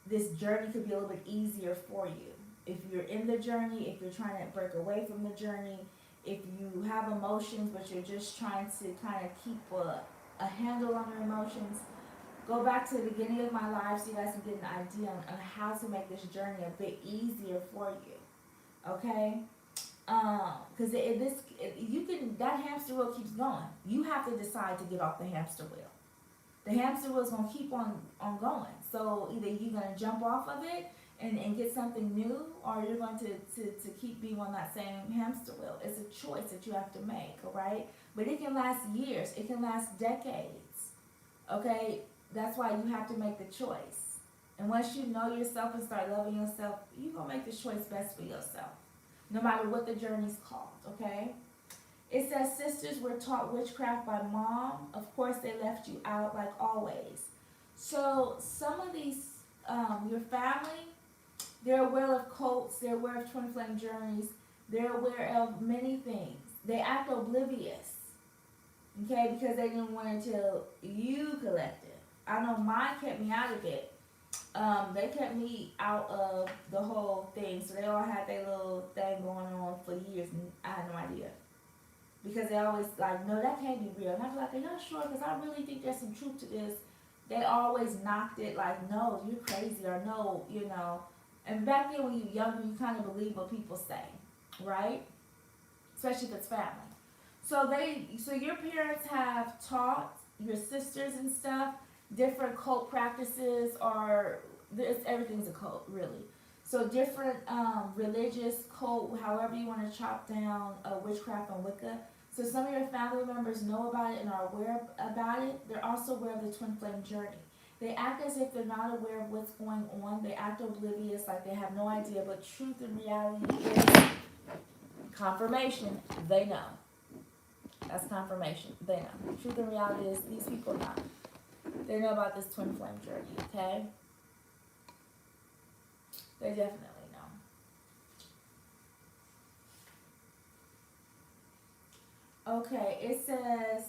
This journey could be a little bit easier for you if you're in the journey, if you're trying to break away from the journey, if you have emotions but you're just trying to kind of keep a handle on your emotions. Go back to the beginning of my life so you guys can get an idea on how to make this journey a bit easier for you. Okay? Because that hamster wheel keeps going. You have to decide to get off the hamster wheel. The hamster wheel is going to keep on going. So either you're going to jump off of it and get something new, or you're going to keep being on that same hamster wheel. It's a choice that you have to make, all right? But it can last years. It can last decades, okay? That's why you have to make the choice. And once you know yourself and start loving yourself, you're going to make the choice best for yourself, no matter what the journey's called, okay? It says, sisters were taught witchcraft by mom. Of course, they left you out like always. So some of these, your family, they're aware of cults. They're aware of twin flame journeys. They're aware of many things. They act oblivious, okay, because they didn't want until you collected. I know mine kept me out of it. They kept me out of the whole thing. So they all had their little thing going on for years, and I had no idea. Because they always like, no, that can't be real. And I'd be like, are y'all sure? Because I really think there's some truth to this. They always knocked it like, no, you're crazy, or no, you know. And back then when you're younger, you kind of believe what people say, right? Especially if it's family. So your parents have taught your sisters and stuff different cult practices, or everything's a cult, really. So different religious cult, however you want to chop down witchcraft and Wicca. So some of your family members know about it and are aware about it. They're also aware of the twin flame journey. They act as if they're not aware of what's going on. They act oblivious, like they have no idea. But truth and reality is confirmation. They know. That's confirmation. They know. Truth and reality is these people know. They know about this twin flame journey, okay? They definitely know. Okay, it says,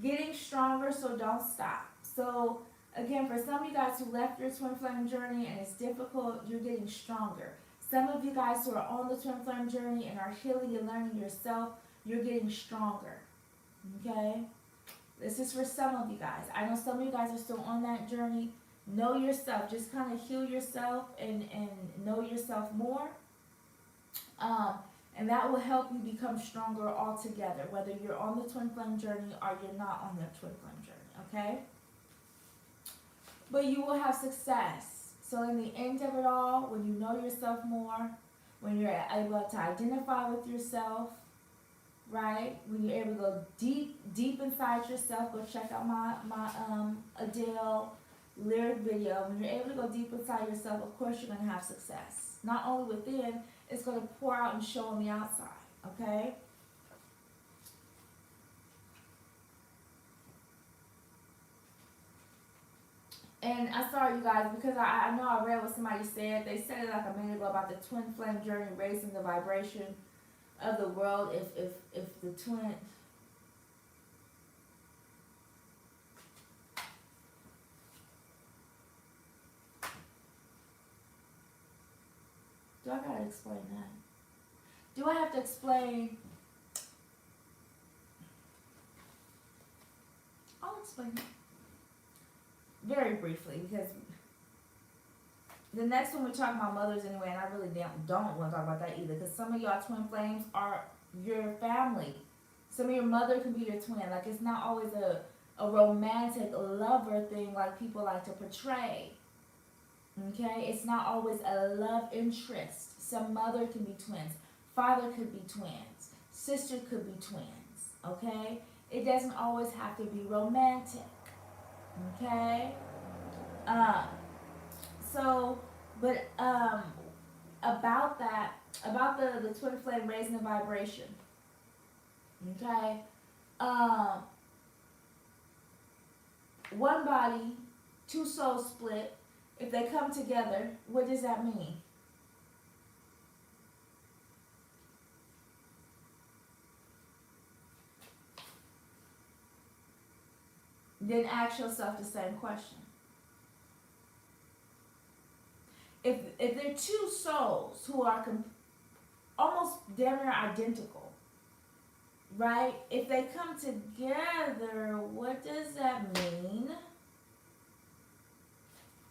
getting stronger, so don't stop. So, again, for some of you guys who left your twin flame journey and it's difficult, you're getting stronger. Some of you guys who are on the twin flame journey and are healing and learning yourself, you're getting stronger. Okay? This is for some of you guys. I know some of you guys are still on that journey. Know yourself. Just kind of heal yourself and know yourself more. And that will help you become stronger altogether, whether you're on the twin flame journey or you're not on the twin flame journey, okay? But you will have success. So in the end of it all, when you know yourself more, when you're able to identify with yourself, right? When you're able to go deep inside yourself, go check out my Adele lyric video. When you're able to go deep inside yourself, of course you're going to have success. Not only within, it's going to pour out and show on the outside, okay? And I'm sorry, you guys, because I know I read what somebody said. They said it like a minute ago about the twin flame journey raising the vibration of the world. If the twin... Do I gotta explain that? Do I have to explain? I'll explain it very briefly, because the next one we talk about mothers anyway, and I really don't want to talk about that either, because some of y'all twin flames are your family. Some of your mother can be your twin. Like, it's not always a romantic lover thing like people like to portray. Okay? It's not always a love interest. Some mother can be twins. Father could be twins. Sister could be twins. Okay? It doesn't always have to be romantic. Okay? About that, about the twin flame raising the vibration. Okay? Um, one body, two souls split. If they come together, what does that mean? Then ask yourself the same question. If they're two souls who are almost damn near identical, right? If they come together, what does that mean?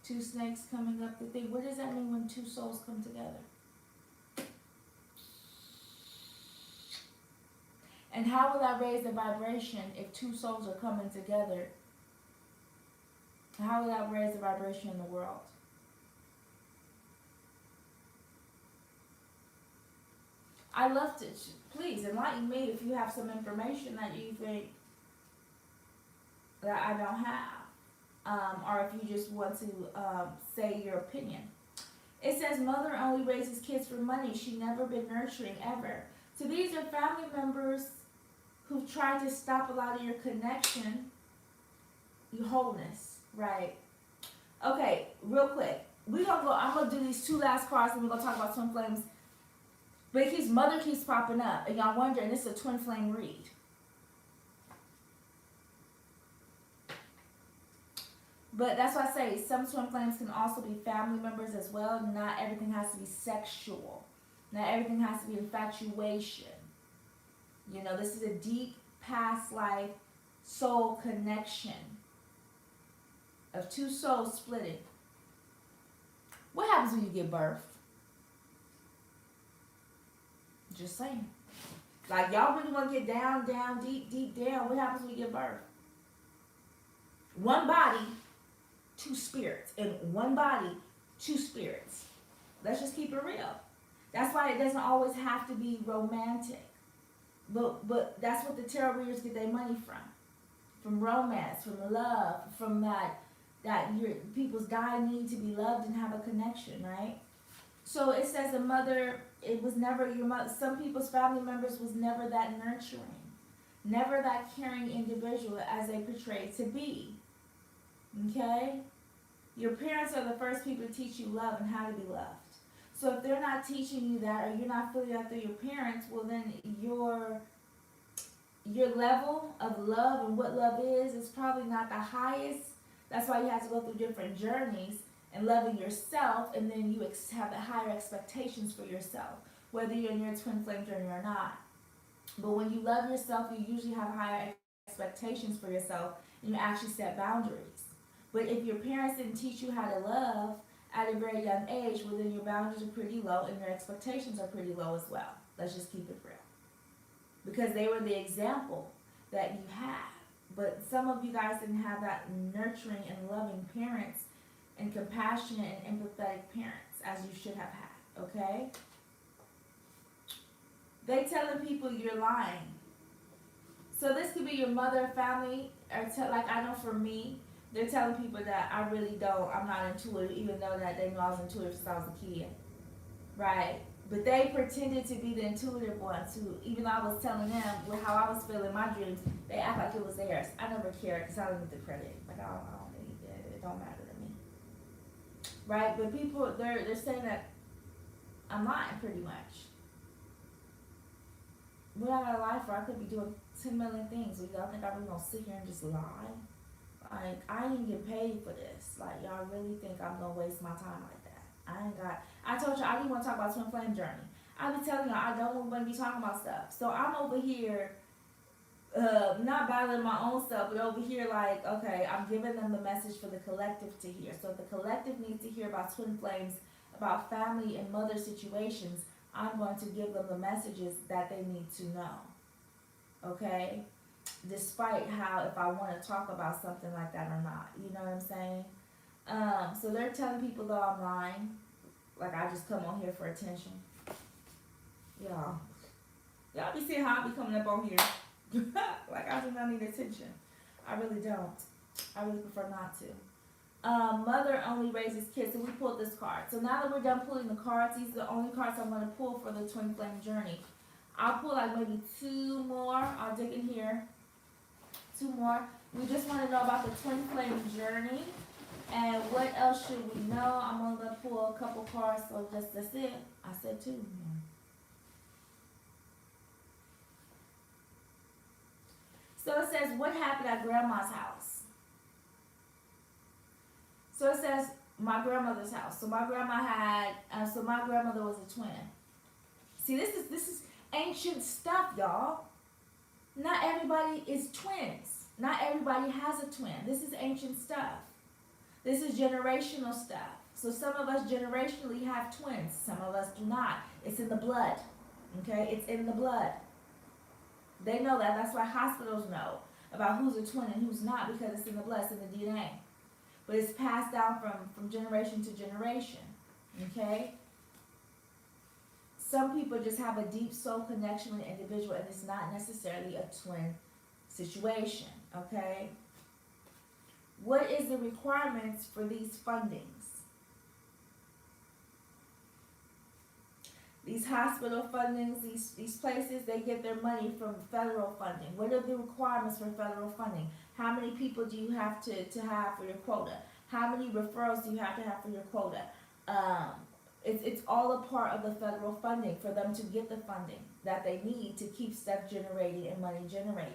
Two snakes coming up the thing. What does that mean when two souls come together? And how will that raise the vibration if two souls are coming together? How will that raise the vibration in the world? I love to, please enlighten me if you have some information that you think that I don't have, or if you just want to say your opinion. It says mother only raises kids for money. She never been nurturing ever. So these are family members who've tried to stop a lot of your connection, your wholeness, right? Okay, real quick. I'm gonna do these two last cards and we're gonna talk about twin flames. But mother keeps popping up and y'all wondering, this is a twin flame read. But that's why I say some twin flames can also be family members as well. Not everything has to be sexual. Not everything has to be infatuation. You know, this is a deep past life soul connection of two souls splitting. What happens when you give birth? Just saying. Like, y'all really want to get down, deep down. What happens when you give birth? One body, two spirits. And one body, two spirits. Let's just keep it real. That's why it doesn't always have to be romantic. But that's what the tarot readers get their money from. From romance, from love, from that your people's dying need to be loved and have a connection, right? So it says a mother, it was never your mother. Some people's family members was never that nurturing, never that caring individual as they portrayed to be. Okay? Your parents are the first people to teach you love and how to be loved. So if they're not teaching you that, or you're not feeling that through your parents, well then your level of love and what love is probably not the highest. That's why you have to go through different journeys and loving yourself, and then you have the higher expectations for yourself, whether you're in your twin flame journey or not. But when you love yourself, you usually have higher expectations for yourself, and you actually set boundaries. But if your parents didn't teach you how to love at a very young age, well then your boundaries are pretty low and your expectations are pretty low as well. Let's just keep it real. Because they were the example that you had. But some of you guys didn't have that nurturing and loving parents and compassionate and empathetic parents as you should have had, okay? They telling people you're lying. So this could be your mother, family, or like I know for me, they're telling people that I really don't, I'm not intuitive, even though that they know I was intuitive since I was a kid, right? But they pretended to be the intuitive ones who, even though I was telling them how I was feeling my dreams, they act like it was theirs. I never cared because I don't need the credit. Like, I don't need it. It don't matter to me. Right? But people, they're saying that I'm lying pretty much. What I gotta lie for? I could be doing 10 million things. So y'all think I'm really gonna sit here and just lie? Like, I ain't get paid for this. Like, y'all really think I'm gonna waste my time like that? I told you I didn't want to talk about twin flame journey. I be telling y'all I don't want to be talking about stuff. So I'm over here, not battling my own stuff, but over here like, okay, I'm giving them the message for the collective to hear. So if the collective needs to hear about twin flames, about family and mother situations, I'm going to give them the messages that they need to know. Okay? Despite how, if I want to talk about something like that or not. You know what I'm saying? So they're telling people though I'm lying. Like I just come on here for attention. Y'all be seeing how I be coming up on here. Like I do not need attention. I really don't. I really prefer not to. Mother only raises kids. So we pulled this card. So now that we're done pulling the cards, these are the only cards I'm going to pull for the twin flame journey. I'll pull like maybe 2 more. I'll dig in here. 2 more. We just want to know about the twin flame journey. And what else should we know? I'm going to pull a couple cards, so that's it. I said 2 more. So it says, what happened at grandma's house? So it says, my grandmother's house. So my grandma had, so my grandmother was a twin. See, this is ancient stuff, y'all. Not everybody is twins. Not everybody has a twin. This is ancient stuff. This is generational stuff. So some of us generationally have twins. Some of us do not. It's in the blood. Okay? It's in the blood. They know that. That's why hospitals know about who's a twin and who's not, because it's in the blood. It's in the DNA. But it's passed down from generation to generation. Okay? Some people just have a deep soul connection with an individual, and it's not necessarily a twin situation. Okay? What is the requirements for these fundings? These hospital fundings, these places, they get their money from federal funding. What are the requirements for federal funding? How many people do you have to have for your quota? How many referrals do you have to have for your quota? It's all a part of the federal funding for them to get the funding that they need to keep stuff generating and money generating.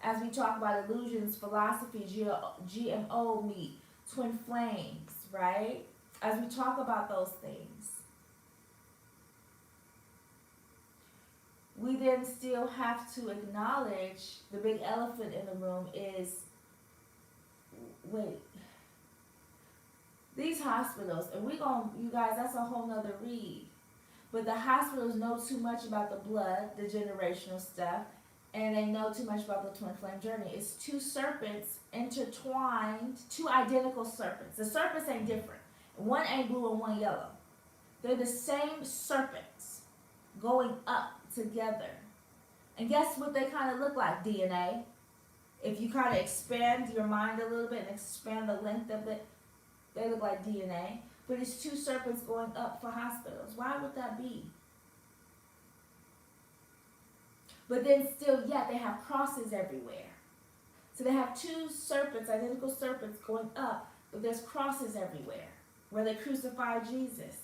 As we talk about illusions, philosophy, GMO meat, twin flames, right? As we talk about those things, we then still have to acknowledge the big elephant in the room is, wait, these hospitals, and you guys, that's a whole nother read. But the hospitals know too much about the blood, the generational stuff, and they know too much about the twin flame journey. It's 2 serpents intertwined, 2 identical serpents. The serpents ain't different. One ain't blue and one yellow. They're the same serpents going up together. And guess what they kind of look like? DNA. If you kind of expand your mind a little bit and expand the length of it, they look like DNA. But it's 2 serpents going up for hospitals. Why would that be? But then still, yet they have crosses everywhere. So they have 2 serpents, identical serpents going up, but there's crosses everywhere where they crucified Jesus.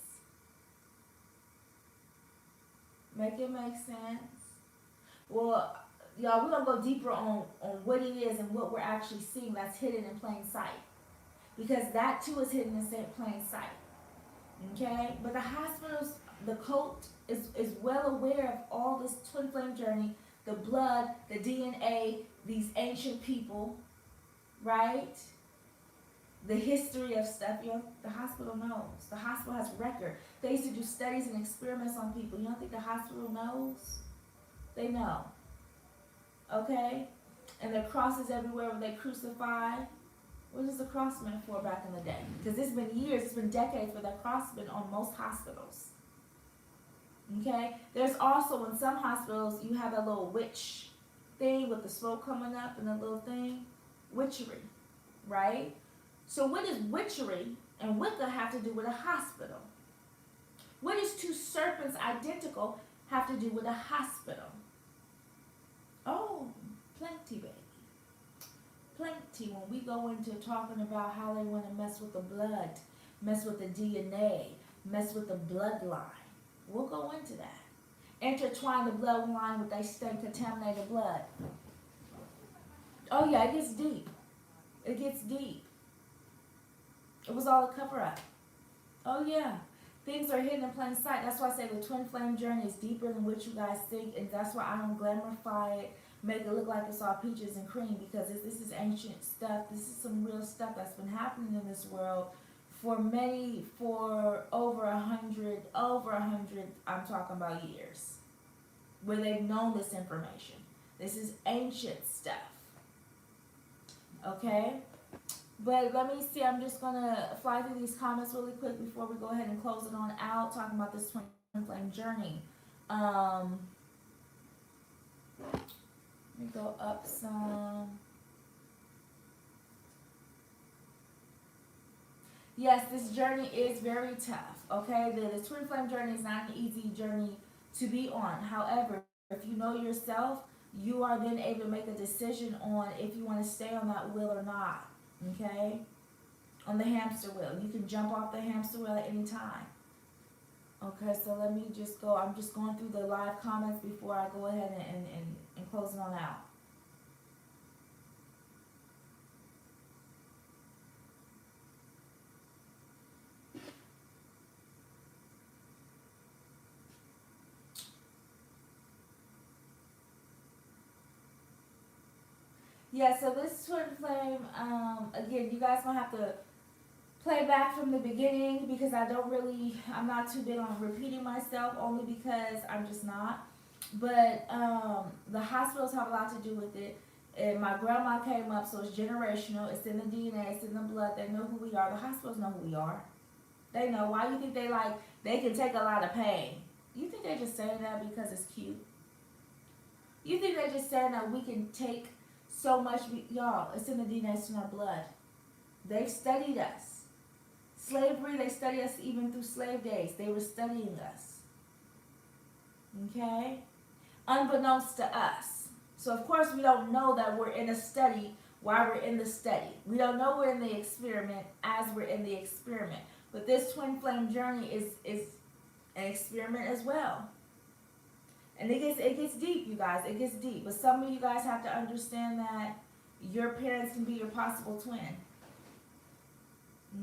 Make it make sense? Well, y'all, we're going to go deeper on what it is and what we're actually seeing that's hidden in plain sight. Because that too is hidden in plain sight. Okay? But the hospitals, the cult is well aware of all this twin flame journey, the blood, the DNA, these ancient people, right? The history of stuff. You know, the hospital knows. The hospital has record. They used to do studies and experiments on people. You don't think the hospital knows? They know. Okay? And there are crosses everywhere where they crucify. What is the cross meant for back in the day? Because it's been years, it's been decades where that cross has been on most hospitals. Okay? There's also, in some hospitals, you have a little witch thing with the smoke coming up and a little thing. Witchery. Right? So what does witchery and Wicca have to do with a hospital? What does 2 serpents identical have to do with a hospital? Oh, plenty, baby. Plenty. When we go into talking about how they want to mess with the blood, mess with the DNA, mess with the bloodline, we'll go into that. Intertwine the bloodline with that stain, contaminated blood. Oh yeah, it gets deep. It gets deep. It was all a cover-up. Oh yeah. Things are hidden in plain sight. That's why I say the twin flame journey is deeper than what you guys think, and that's why I don't glamorify it, make it look like it's all peaches and cream, because this is ancient stuff. This is some real stuff that's been happening in this world for over 100, I'm talking about years, where they've known this information. This is ancient stuff. Okay? But let me see, I'm just going to fly through these comments really quick before we go ahead and close it on out, talking about this twin flame journey. Let me go up some. Yes, this journey is very tough. Okay, the twin flame journey is not an easy journey to be on. However, if you know yourself, you are then able to make a decision on if you want to stay on that wheel or not. Okay, on the hamster wheel, you can jump off the hamster wheel at any time. Okay, so let me just go. I'm just going through the live comments before I go ahead and close it on out. Yeah, so this twin flame, again, you guys gonna have to play back from the beginning because I'm not too big on repeating myself only because I'm just not. But the hospitals have a lot to do with it. And my grandma came up, so it's generational. It's in the DNA, it's in the blood. They know who we are. The hospitals know who we are. They know. Why you think they can take a lot of pain? You think they're just saying that because it's cute? You think they're just saying that we can take so much? Y'all, it's in the DNA, it's in our blood. They've studied us. Slavery, they studied us even through slave days. They were studying us. Okay? Unbeknownst to us. So, of course, we don't know that we're in a study while we're in the study. We don't know we're in the experiment as we're in the experiment. But this twin flame journey is an experiment as well. And it gets deep, you guys. It gets deep. But some of you guys have to understand that your parents can be your possible twin.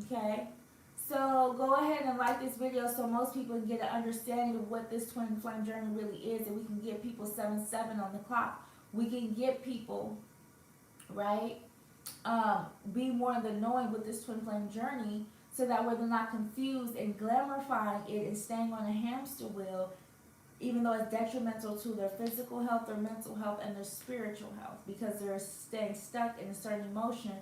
Okay? So go ahead and like this video so most people can get an understanding of what this twin flame journey really is, and we can get people 7-7 on the clock. We can get people, right, be more in the knowing with this twin flame journey, so that way they're not confused and glamourifying it and staying on a hamster wheel, even though it's detrimental to their physical health, their mental health, and their spiritual health, because they're staying stuck in a certain emotion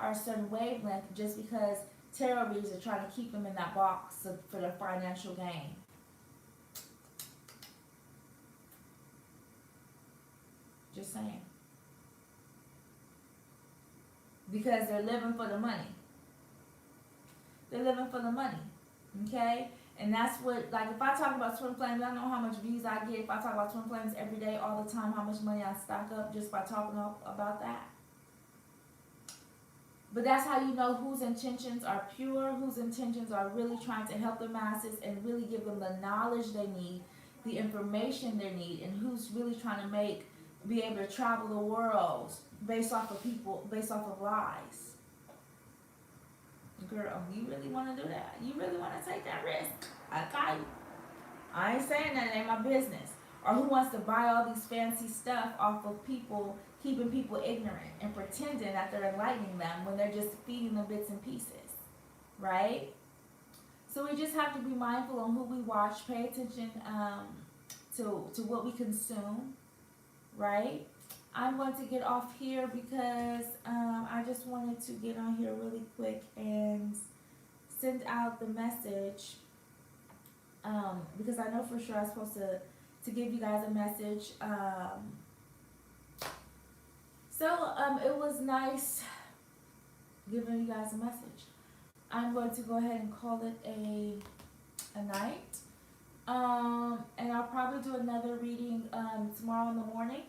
or a certain wavelength just because tarot readers are trying to keep them in that box for their financial gain. Just saying. Because they're living for the money. They're living for the money. Okay? And that's what, like, if I talk about twin flames, I know how much views I get. If I talk about twin flames every day, all the time, how much money I stock up just by talking about that. But that's how you know whose intentions are pure, whose intentions are really trying to help the masses and really give them the knowledge they need, the information they need, and who's really trying to be able to travel the world based off of people, based off of lies. Girl, you really want to do that? You really want to take that risk? I got you. I ain't saying that, it ain't my business. Or who wants to buy all these fancy stuff off of people, keeping people ignorant and pretending that they're enlightening them when they're just feeding them bits and pieces, right? So we just have to be mindful on who we watch, pay attention to what we consume, right? I'm going to get off here because I just wanted to get on here really quick and send out the message because I know for sure I'm supposed to give you guys a message. It was nice giving you guys a message. I'm going to go ahead and call it a night. And I'll probably do another reading tomorrow in the morning.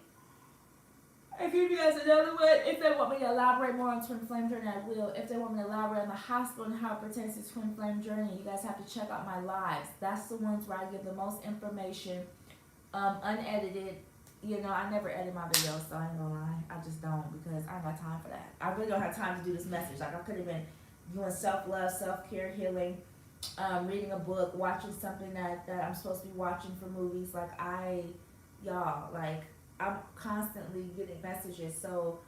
I'll give you guys another one. If they want me to elaborate more on twin flame journey, I will. If they want me to elaborate on the hospital and how it pertains to twin flame journey, you guys have to check out my lives. That's the ones where I give the most information, unedited. You know, I never edit my videos, so I ain't gonna lie. I just don't, because I ain't got time for that. I really don't have time to do this message. Like, I could have been doing self-love, self-care, healing, reading a book, watching something that I'm supposed to be watching for movies. Like, I'm constantly getting messages, so,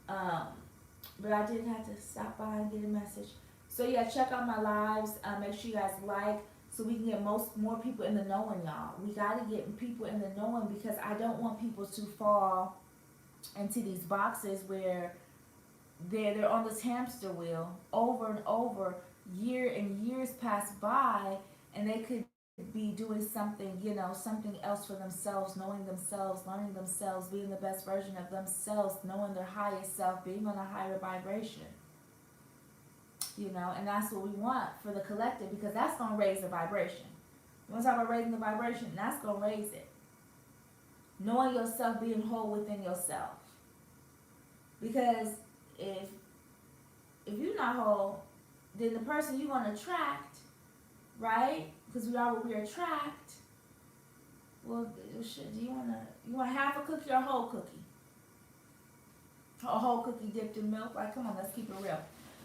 but I did have to stop by and get a message. So yeah, check out my lives, make sure you guys like, so we can get more people in the knowing, y'all. We gotta get people in the knowing, because I don't want people to fall into these boxes where they're on this hamster wheel over and over, year and years pass by, and they could be doing something, something else for themselves, knowing themselves, learning themselves, being the best version of themselves, knowing their highest self, being on a higher vibration. you know, and that's what we want for the collective, because that's going to raise the vibration. You want to talk about raising the vibration? That's going to raise it. Knowing yourself, being whole within yourself. Because if you're not whole, then the person you're going to attract, right? Because we are what we attract. Well, shit, do you want half a cookie or a whole cookie? A whole cookie dipped in milk? Like, come on, let's keep it real.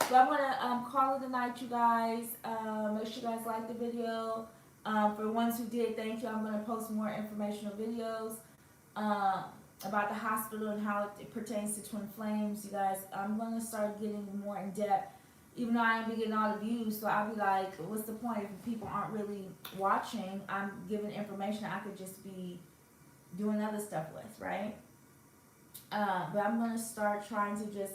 So I'm gonna call it a night, you guys. Make sure you guys like the video. For the ones who did, thank you. I'm gonna post more informational videos about the hospital and how it pertains to twin flames, you guys. I'm gonna start getting more in depth, even though I ain't be getting all the views. So I'll be like, what's the point if people aren't really watching? I'm giving information I could just be doing other stuff with, right? But I'm gonna start trying to just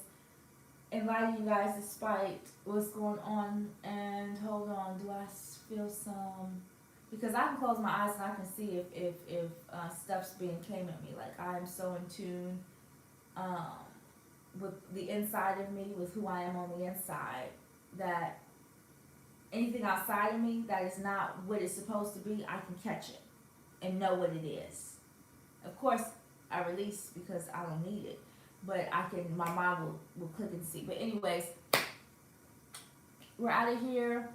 enlighten you guys despite what's going on. And hold on, do I feel some? Because I can close my eyes and I can see if stuff's being came at me. Like, I'm so in tune with the inside of me, with who I am on the inside, that anything outside of me that is not what it's supposed to be, I can catch it and know what it is. Of course, I release because I don't need it, but my mind will click and see. But anyways, we're out of here.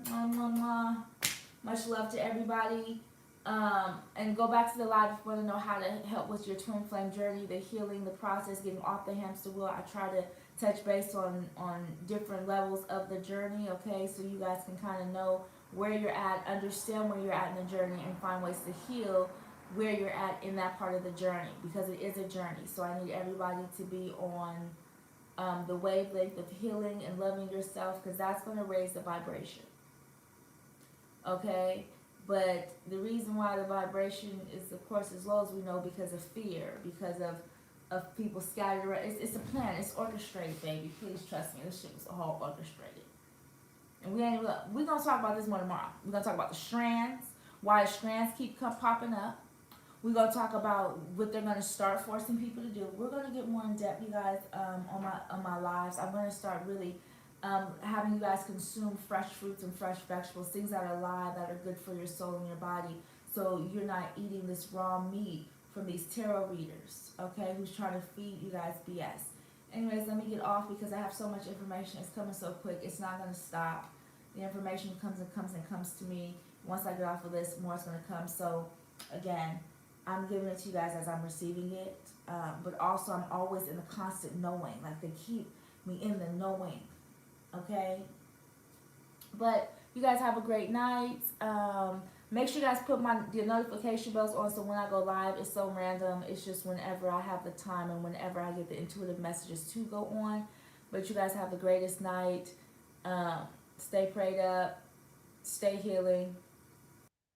Much love to everybody. And go back to the live if you want to know how to help with your twin flame journey, the healing, the process, getting off the hamster wheel. I try to touch base on different levels of the journey, okay? So you guys can kind of know where you're at, understand where you're at in the journey, and find ways to heal where you're at in that part of the journey, because it is a journey. So I need everybody to be on the wavelength of healing and loving yourself, because that's going to raise the vibration, okay? But the reason why the vibration is, of course, as low as we know, because of fear, because of people scattered around. It's a plan. It's orchestrated, baby. Please trust me. This shit was all orchestrated. And we're going to talk about this more tomorrow. We're going to talk about the strands, why strands keep popping up. We're going to talk about what they're going to start forcing people to do. We're going to get more in depth, you guys, on my lives. I'm going to start really having you guys consume fresh fruits and fresh vegetables, things that are alive, that are good for your soul and your body, so you're not eating this raw meat from these tarot readers, okay, who's trying to feed you guys BS. Anyways, let me get off because I have so much information. It's coming so quick. It's not going to stop. The information comes and comes and comes to me. Once I get off of this, more is going to come. So, again, I'm giving it to you guys as I'm receiving it, but also I'm always in the constant knowing. Like, they keep me in the knowing. Okay, but you guys have a great night. Make sure you guys put your notification bells on, so when I go live, it's so random. It's just whenever I have the time and whenever I get the intuitive messages to go on. But you guys have the greatest night. Stay prayed up. Stay healing.